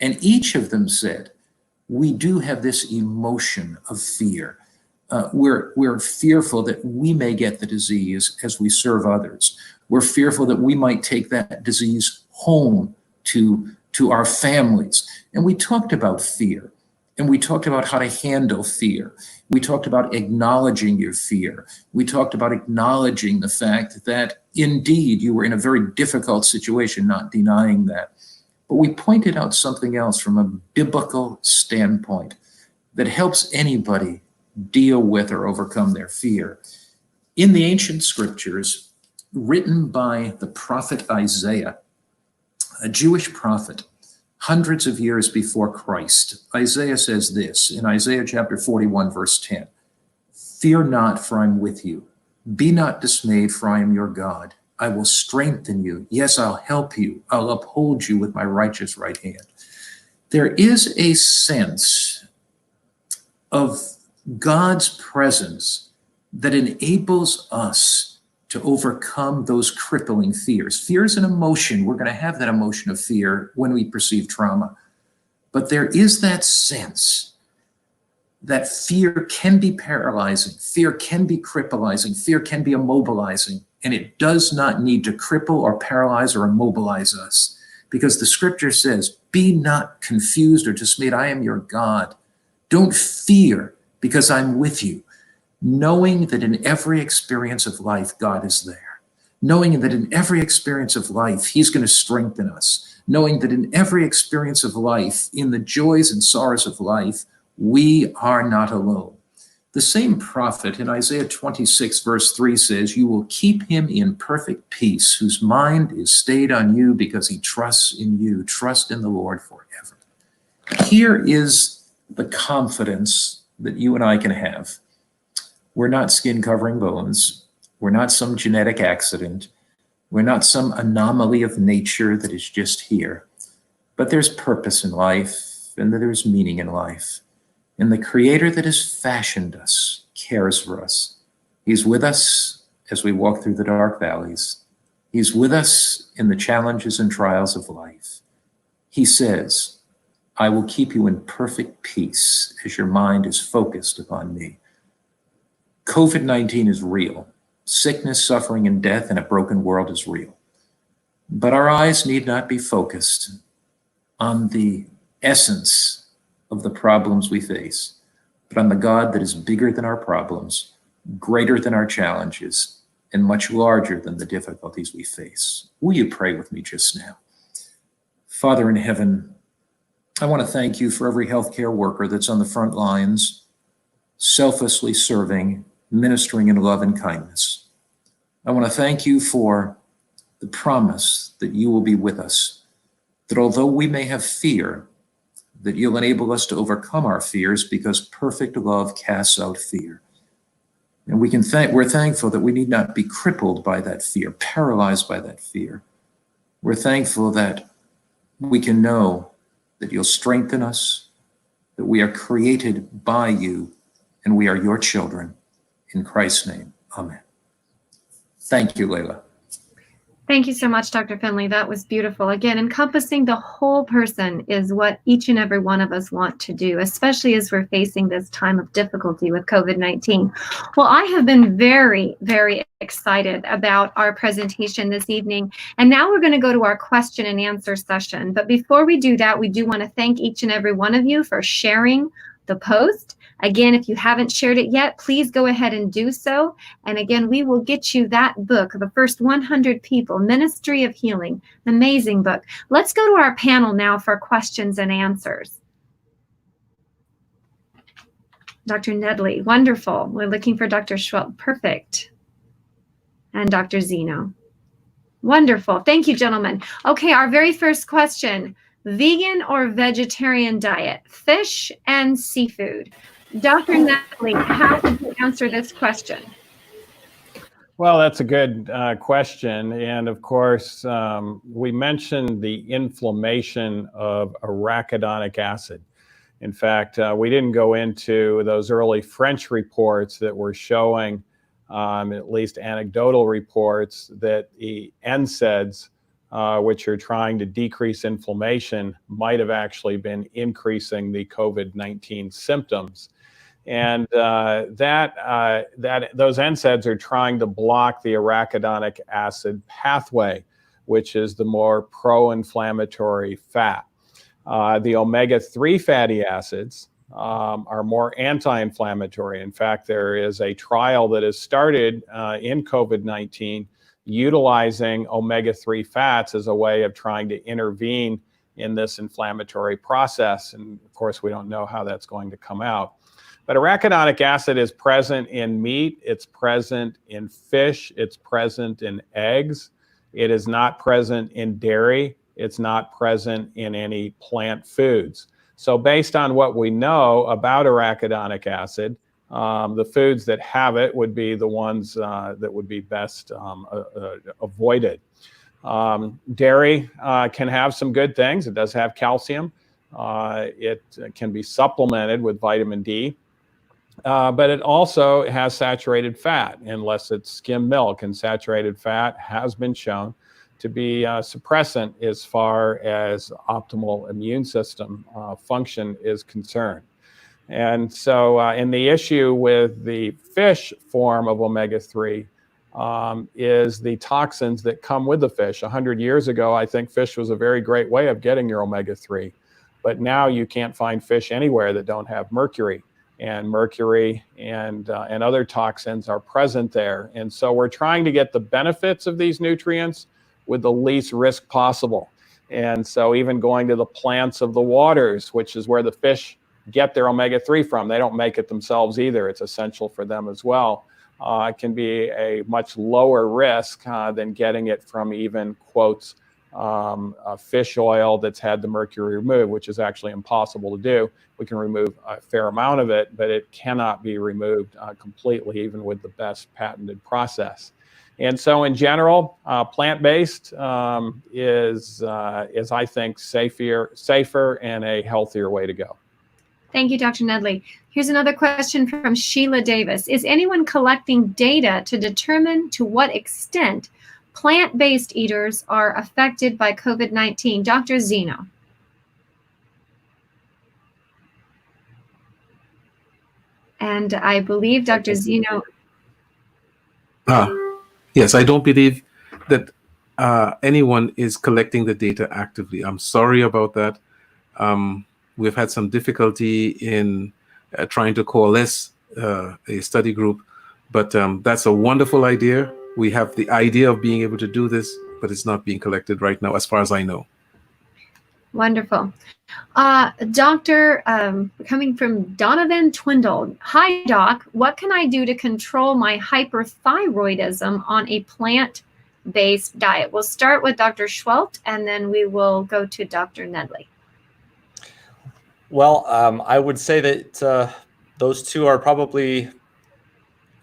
And each of them said, we do have this emotion of fear. We're fearful that we may get the disease as we serve others. We're fearful that we might take that disease home to our families. And we talked about fear, and we talked about how to handle fear. We talked about acknowledging your fear. We talked about acknowledging the fact that indeed you were in a very difficult situation, not denying that. But we pointed out something else from a biblical standpoint that helps anybody deal with or overcome their fear. In the ancient scriptures, written by the prophet Isaiah, a Jewish prophet, hundreds of years before Christ, Isaiah says this in Isaiah chapter 41, verse 10, "Fear not, for I'm with you. Be not dismayed, for I am your God. I will strengthen you. Yes, I'll help you. I'll uphold you with my righteous right hand." There is a sense of God's presence that enables us to overcome those crippling fears. Fear is an emotion. We're going to have that emotion of fear when we perceive trauma. But there is that sense that fear can be paralyzing, fear can be crippling, fear can be immobilizing, and it does not need to cripple or paralyze or immobilize us, because the scripture says, "Be not confused or dismayed. I am your God. Don't fear, because I'm with you." Knowing that in every experience of life, God is there. Knowing that in every experience of life, he's going to strengthen us. Knowing that in every experience of life, in the joys and sorrows of life, we are not alone. The same prophet in Isaiah 26, verse 3 says, "You will keep him in perfect peace, whose mind is stayed on you because he trusts in you." Trust in the Lord forever. Here is the confidence that you and I can have. We're not skin covering bones. We're not some genetic accident. We're not some anomaly of nature that is just here. But there's purpose in life, and there's meaning in life. And the Creator that has fashioned us cares for us. He's with us as we walk through the dark valleys. He's with us in the challenges and trials of life. He says, "I will keep you in perfect peace as your mind is focused upon me." COVID-19 is real. Sickness, suffering, and death in a broken world is real. But our eyes need not be focused on the essence of the problems we face, but on the God that is bigger than our problems, greater than our challenges, and much larger than the difficulties we face. Will you pray with me just now? Father in heaven, I want to thank you for every healthcare worker that's on the front lines, selflessly serving, ministering in love and kindness. I want to thank you for the promise that you will be with us, that although we may have fear, that you'll enable us to overcome our fears, because perfect love casts out fear. And we're thankful that we need not be crippled by that fear, paralyzed by that fear. We're thankful that we can know that you'll strengthen us, that we are created by you, and we are your children. In Christ's name, amen. Thank you, Layla. Thank you so much, Dr. Finley. That was beautiful. Again, encompassing the whole person is what each and every one of us want to do, especially as we're facing this time of difficulty with COVID-19. Well, I have been very, very excited about our presentation this evening. And now we're going to go to our question and answer session. But before we do that, we do want to thank each and every one of you for sharing the post. Again, if you haven't shared it yet, please go ahead and do so. And again, we will get you that book, The First 100 People, Ministry of Healing. Amazing book. Let's go to our panel now for questions and answers. Dr. Nedley, wonderful. We're looking for Dr. Schwelt, perfect. And Dr. Zeno. Wonderful. Thank you, gentlemen. Okay, our very first question. Vegan or vegetarian diet, fish and seafood? Dr. Nedley, how would you answer this question? Well, that's a good question. And of course, we mentioned the inflammation of arachidonic acid. In fact, we didn't go into those early French reports that were showing, at least anecdotal reports, that the NSAIDs, which are trying to decrease inflammation, might have actually been increasing the COVID-19 symptoms. And those NSAIDs are trying to block the arachidonic acid pathway, which is the more pro-inflammatory fat. The omega-3 fatty acids are more anti-inflammatory. In fact, there is a trial that has started in COVID-19 utilizing omega-3 fats as a way of trying to intervene in this inflammatory process. And of course, we don't know how that's going to come out. But arachidonic acid is present in meat, it's present in fish, it's present in eggs. It is not present in dairy, it's not present in any plant foods. So based on what we know about arachidonic acid, the foods that have it would be the ones that would be best avoided. Dairy can have some good things. It does have calcium. It can be supplemented with vitamin D. But it also has saturated fat, unless it's skim milk, and saturated fat has been shown to be suppressant as far as optimal immune system function is concerned. And so, and the issue with the fish form of omega-3 is the toxins that come with the fish. 100 years ago, I think fish was a very great way of getting your omega-3. But now you can't find fish anywhere that don't have mercury. And mercury and other toxins are present there. And so we're trying to get the benefits of these nutrients with the least risk possible. And so even going to the plants of the waters, which is where the fish get their omega-3 from, they don't make it themselves either. It's essential for them as well. It can be a much lower risk than getting it from even, quotes, fish oil that's had the mercury removed, which is actually impossible to do. We can remove a fair amount of it, but it cannot be removed completely, even with the best patented process. And so in general, plant-based is I think safer and a healthier way to go. Thank you, Dr. Nedley. Here's another question from Sheila Davis. Is anyone collecting data to determine to what extent plant-based eaters are affected by COVID-19? Dr. Zeno. And I believe Dr. Zeno. Yes, I don't believe that anyone is collecting the data actively. I'm sorry about that. We've had some difficulty in trying to coalesce a study group, but that's a wonderful idea. We have the idea of being able to do this, but it's not being collected right now, as far as I know. Wonderful. Doctor, coming from Donovan Twindle. Hi, Doc. What can I do to control my hyperthyroidism on a plant-based diet? We'll start with Dr. Schwelt, and then we will go to Dr. Nedley. Well, I would say that those two are probably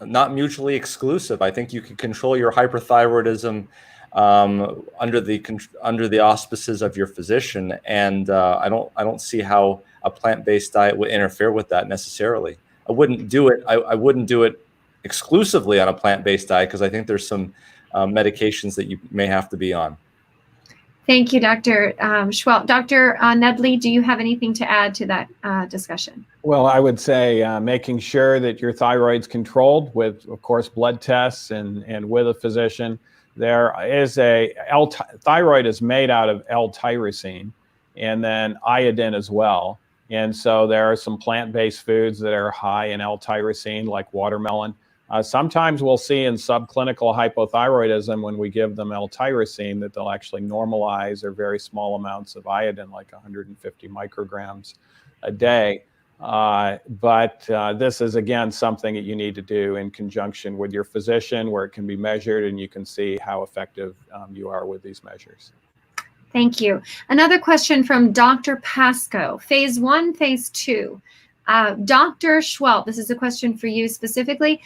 not mutually exclusive. I think you can control your hyperthyroidism under the auspices of your physician, and I don't see how a plant-based diet would interfere with that necessarily. I wouldn't do it. I wouldn't do it exclusively on a plant-based diet because I think there's some medications that you may have to be on. Thank you, Dr. Schwelt. Dr. Nedley, do you have anything to add to that discussion? Well, I would say making sure that your thyroid's controlled with, of course, blood tests and with a physician. There is thyroid is made out of L-tyrosine and then iodine as well. And so there are some plant-based foods that are high in L-tyrosine, like watermelon. Sometimes we'll see in subclinical hypothyroidism when we give them L-tyrosine that they'll actually normalize or very small amounts of iodine, like 150 micrograms a day. But this is, again, something that you need to do in conjunction with your physician, where it can be measured and you can see how effective you are with these measures. Thank you. Another question from Dr. Pasco, phase 1, phase 2. Dr. Schwelt, this is a question for you specifically.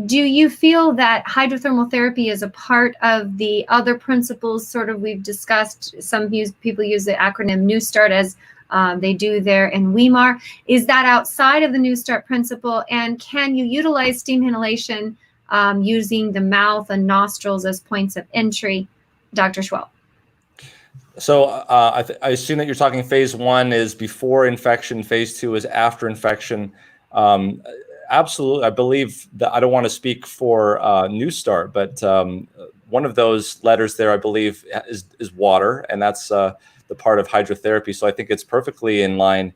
Do you feel that hydrothermal therapy is a part of the other principles sort of we've discussed? Some people use the acronym New Start as they do there in Weimar. Is that outside of the New Start principle? And can you utilize steam inhalation using the mouth and nostrils as points of entry? Dr. Schwelt. So I assume that you're talking phase 1 is before infection, phase 2 is after infection. Absolutely. I believe that I don't want to speak for New Start, but one of those letters there, I believe, is water, and that's the part of hydrotherapy. So I think it's perfectly in line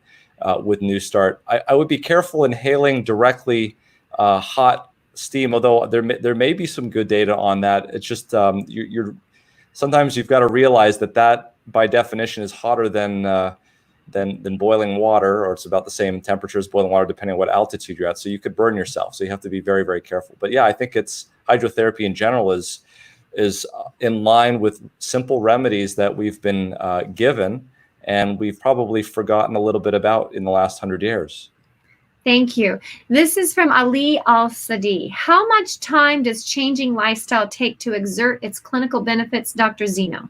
with New Start. I would be careful inhaling directly hot steam, although there may be some good data on that. It's just sometimes you've got to realize that by definition is hotter than boiling water, or it's about the same temperature as boiling water, depending on what altitude you're at. So you could burn yourself. So you have to be very, very careful. But yeah, I think hydrotherapy in general is in line with simple remedies that we've been given, and we've probably forgotten a little bit about in the last 100 years. Thank you. This is from Ali Al-Sadi. How much time does changing lifestyle take to exert its clinical benefits, Dr. Zeno?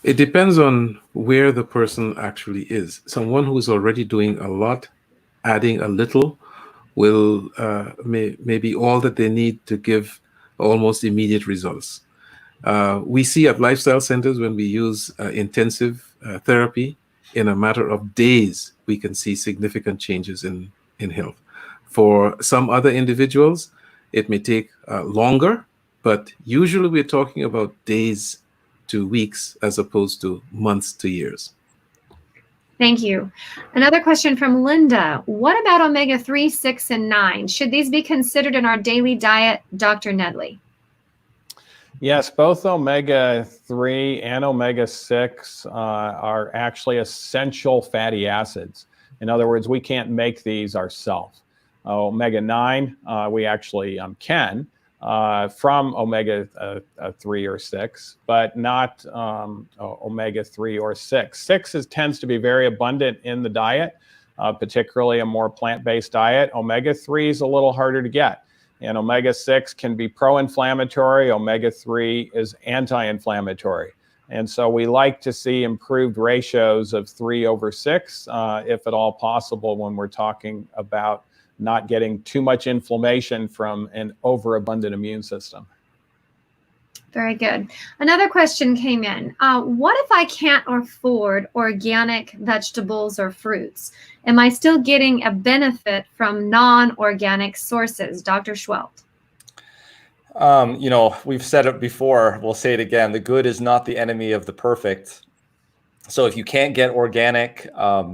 It depends on where the person actually is. Someone who's already doing a lot, adding a little will may be all that they need to give almost immediate results. We see at lifestyle centers, when we use intensive therapy, in a matter of days, we can see significant changes in health. For some other individuals, it may take longer, but usually we're talking about days to weeks as opposed to months to years. Thank you. Another question from Linda. What about omega-3, 6, and 9? Should these be considered in our daily diet, Dr. Nedley? Yes, both omega-3 and omega-6 are actually essential fatty acids. In other words, we can't make these ourselves. Omega-9, we actually can from omega-3 or 6, but not omega-3 or 6. 6 tends to be very abundant in the diet, particularly a more plant-based diet. Omega-3 is a little harder to get. And omega-6 can be pro-inflammatory. Omega-3 is anti-inflammatory. And so we like to see improved ratios of 3/6, if at all possible, when we're talking about not getting too much inflammation from an overabundant immune system. Very good. Another question came in. What if I can't afford organic vegetables or fruits? Am I still getting a benefit from non-organic sources? Dr. Schwelt. We've said it before, we'll say it again. The good is not the enemy of the perfect. So if you can't get organic,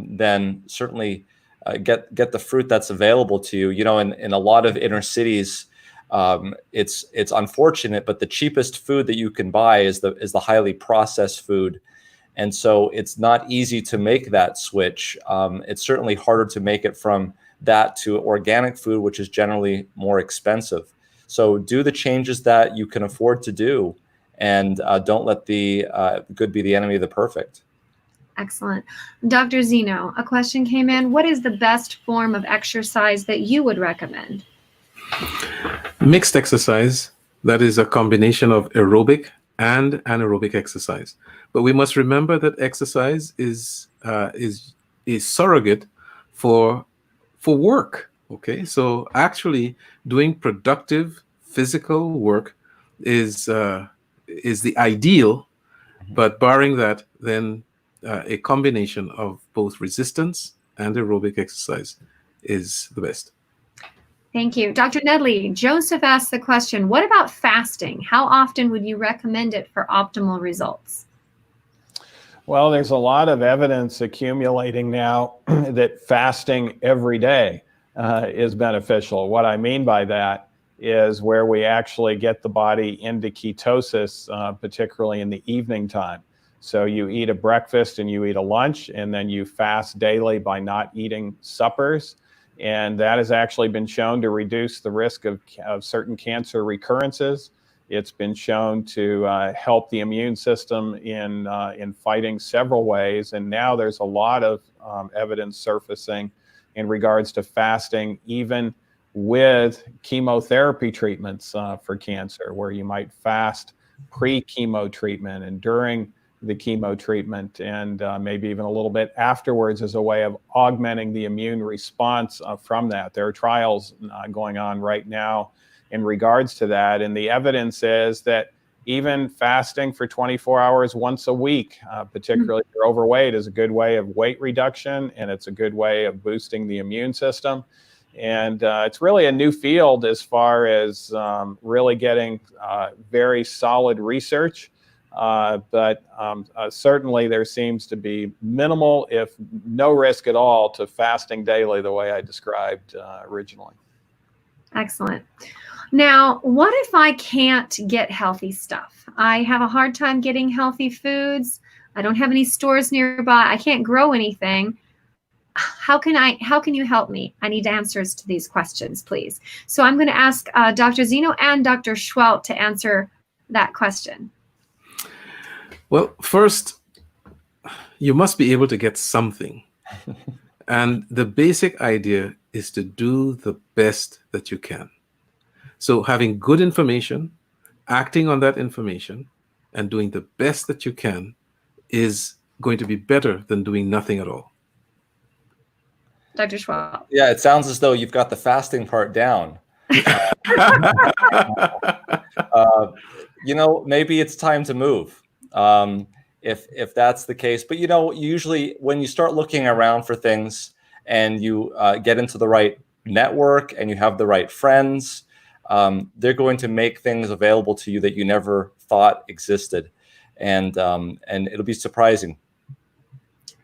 then certainly get the fruit that's available to you. In a lot of inner cities, it's unfortunate, but the cheapest food that you can buy is the highly processed food. And so it's not easy to make that switch. It's certainly harder to make it from that to organic food, which is generally more expensive. So do the changes that you can afford to do, and don't let the good be the enemy of the perfect. Excellent. Dr. Zeno, a question came in. What is the best form of exercise that you would recommend? Mixed exercise, that is a combination of aerobic and anaerobic exercise. But we must remember that exercise is surrogate for work. Okay, so actually doing productive physical work is the ideal, but barring that, then a combination of both resistance and aerobic exercise is the best. Thank you. Dr. Nedley, Joseph asked the question, what about fasting? How often would you recommend it for optimal results? Well, there's a lot of evidence accumulating now that fasting every day is beneficial. What I mean by that is where we actually get the body into ketosis, particularly in the evening time. So you eat a breakfast and you eat a lunch, and then you fast daily by not eating suppers. And that has actually been shown to reduce the risk of certain cancer recurrences. It's been shown to help the immune system in fighting several ways. And now there's a lot of evidence surfacing in regards to fasting, even with chemotherapy treatments for cancer, where you might fast pre-chemo treatment and during the chemo treatment, and maybe even a little bit afterwards, as a way of augmenting the immune response from that. There are trials going on right now in regards to that, and the evidence is that even fasting for 24 hours once a week, particularly if you're overweight, is a good way of weight reduction, and it's a good way of boosting the immune system. And it's really a new field as far as really getting very solid research. But certainly there seems to be minimal, if no risk at all, to fasting daily the way I described originally. Excellent. Now, what if I can't get healthy stuff? I have a hard time getting healthy foods. I don't have any stores nearby. I can't grow anything. How can you help me? I need answers to these questions, please. So I'm going to ask Dr. Zeno and Dr. Schwelt to answer that question. Well, first, you must be able to get something. And the basic idea is to do the best that you can. So having good information, acting on that information, and doing the best that you can is going to be better than doing nothing at all. Dr. Schwab. Yeah, it sounds as though you've got the fasting part down. Maybe it's time to move. If that's the case. But usually when you start looking around for things and you get into the right network and you have the right friends, they're going to make things available to you that you never thought existed, and it'll be surprising.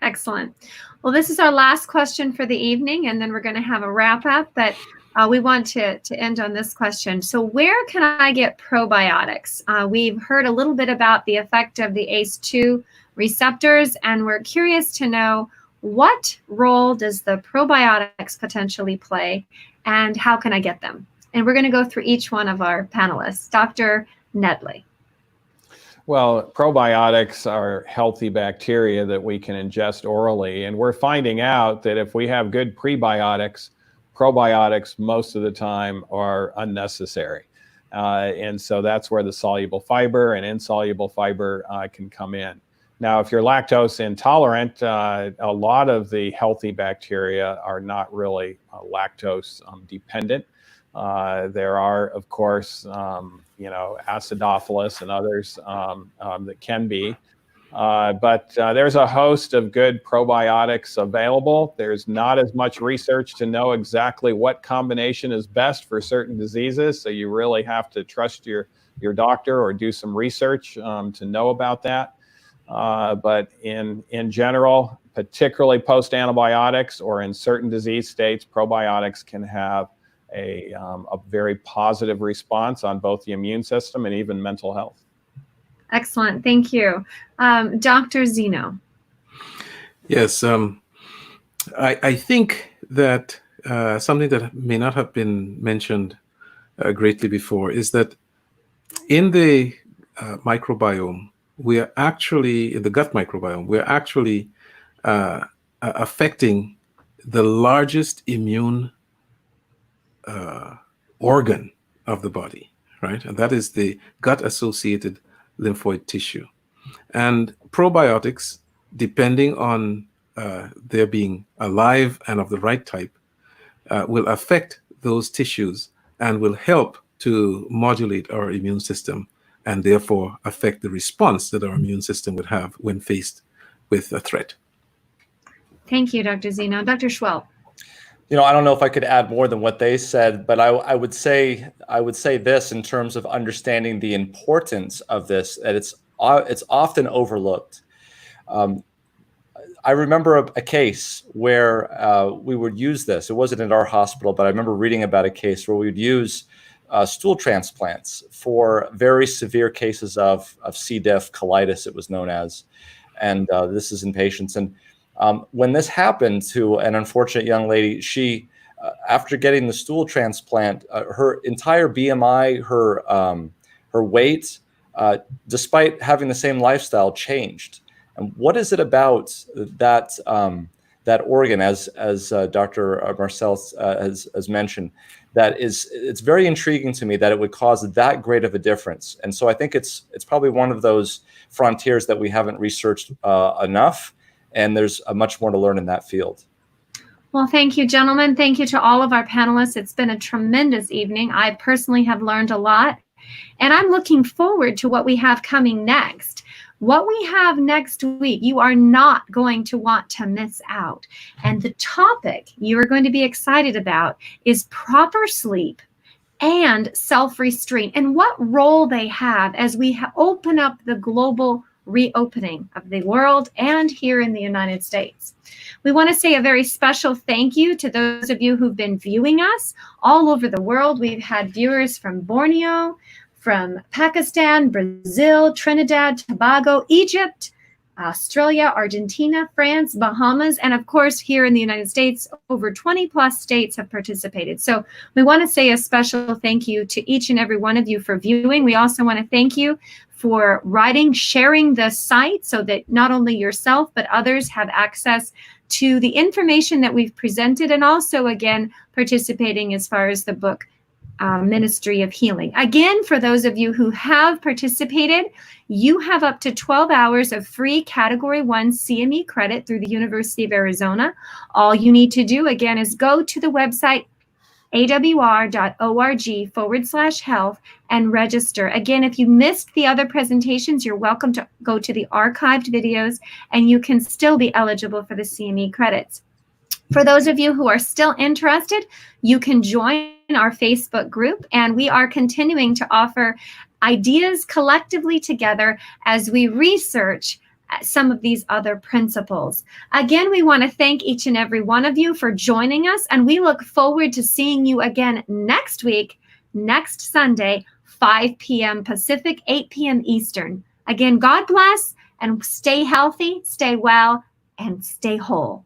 Excellent. Well, this is our last question for the evening, and then we're going to have a wrap up. But we want to end on this question. So where can I get probiotics? We've heard a little bit about the effect of the ACE2 receptors, and we're curious to know, what role does the probiotics potentially play, and how can I get them? And we're going to go through each one of our panelists. Dr. Nedley. Well, probiotics are healthy bacteria that we can ingest orally, and we're finding out that if we have good prebiotics, probiotics most of the time are unnecessary. And so that's where the soluble fiber and insoluble fiber can come in. Now, if you're lactose intolerant, a lot of the healthy bacteria are not really lactose dependent. There are, of course, acidophilus and others that can be. But there's a host of good probiotics available. There's not as much research to know exactly what combination is best for certain diseases. So you really have to trust your doctor or do some research to know about that. But in general, particularly post-antibiotics or in certain disease states, probiotics can have a very positive response on both the immune system and even mental health. Excellent. Thank you. Dr. Zeno. Yes, I think that something that may not have been mentioned greatly before is that in the microbiome, we are actually, in the gut microbiome, we're actually affecting the largest immune organ of the body, right? And that is the gut-associated lymphoid tissue. And probiotics, depending on their being alive and of the right type, will affect those tissues and will help to modulate our immune system and therefore affect the response that our immune system would have when faced with a threat. Thank you, Dr. Zeno. Dr. Schwelp. You know, I don't know if I could add more than what they said, but I would say this in terms of understanding the importance of this, that it's often overlooked. I remember a case where we would use this. It wasn't in our hospital, but I remember reading about a case where we would use stool transplants for very severe cases of C. diff, colitis, it was known as. And this is in patients. And when this happened to an unfortunate young lady, she, after getting the stool transplant, her entire BMI, her weight, despite having the same lifestyle, changed. And what is it about that organ, as Dr. Marcel has mentioned, it's very intriguing to me that it would cause that great of a difference. And so I think it's probably one of those frontiers that we haven't researched enough, and there's much more to learn in that field. Well, thank you, gentlemen. Thank you to all of our panelists. It's been a tremendous evening. I personally have learned a lot, and I'm looking forward to what we have coming next. What we have next week, you are not going to want to miss out. And the topic you are going to be excited about is proper sleep and self-restraint, and what role they have as we open up the global reopening of the world and here in the United States. We want to say a very special thank you to those of you who've been viewing us all over the world. We've had viewers from Borneo, from Pakistan, Brazil, Trinidad, Tobago, Egypt, Australia, Argentina, France, Bahamas, and of course here in the United States, over 20 plus states have participated. So we want to say a special thank you to each and every one of you for viewing. We also want to thank you for sharing the site so that not only yourself but others have access to the information that we've presented, and also again participating as far as the book Ministry of Healing. Again, for those of you who have participated, you have up to 12 hours of free Category 1 CME credit through the University of Arizona. All you need to do, again, is go to the website awr.org/health and register. Again, if you missed the other presentations, you're welcome to go to the archived videos, and you can still be eligible for the CME credits. For those of you who are still interested, you can join our Facebook group, and we are continuing to offer ideas collectively together as we research some of these other principles. Again, we want to thank each and every one of you for joining us, and we look forward to seeing you again next week, next Sunday, 5 p.m. Pacific, 8 p.m. Eastern. Again, God bless, and stay healthy, stay well, and stay whole.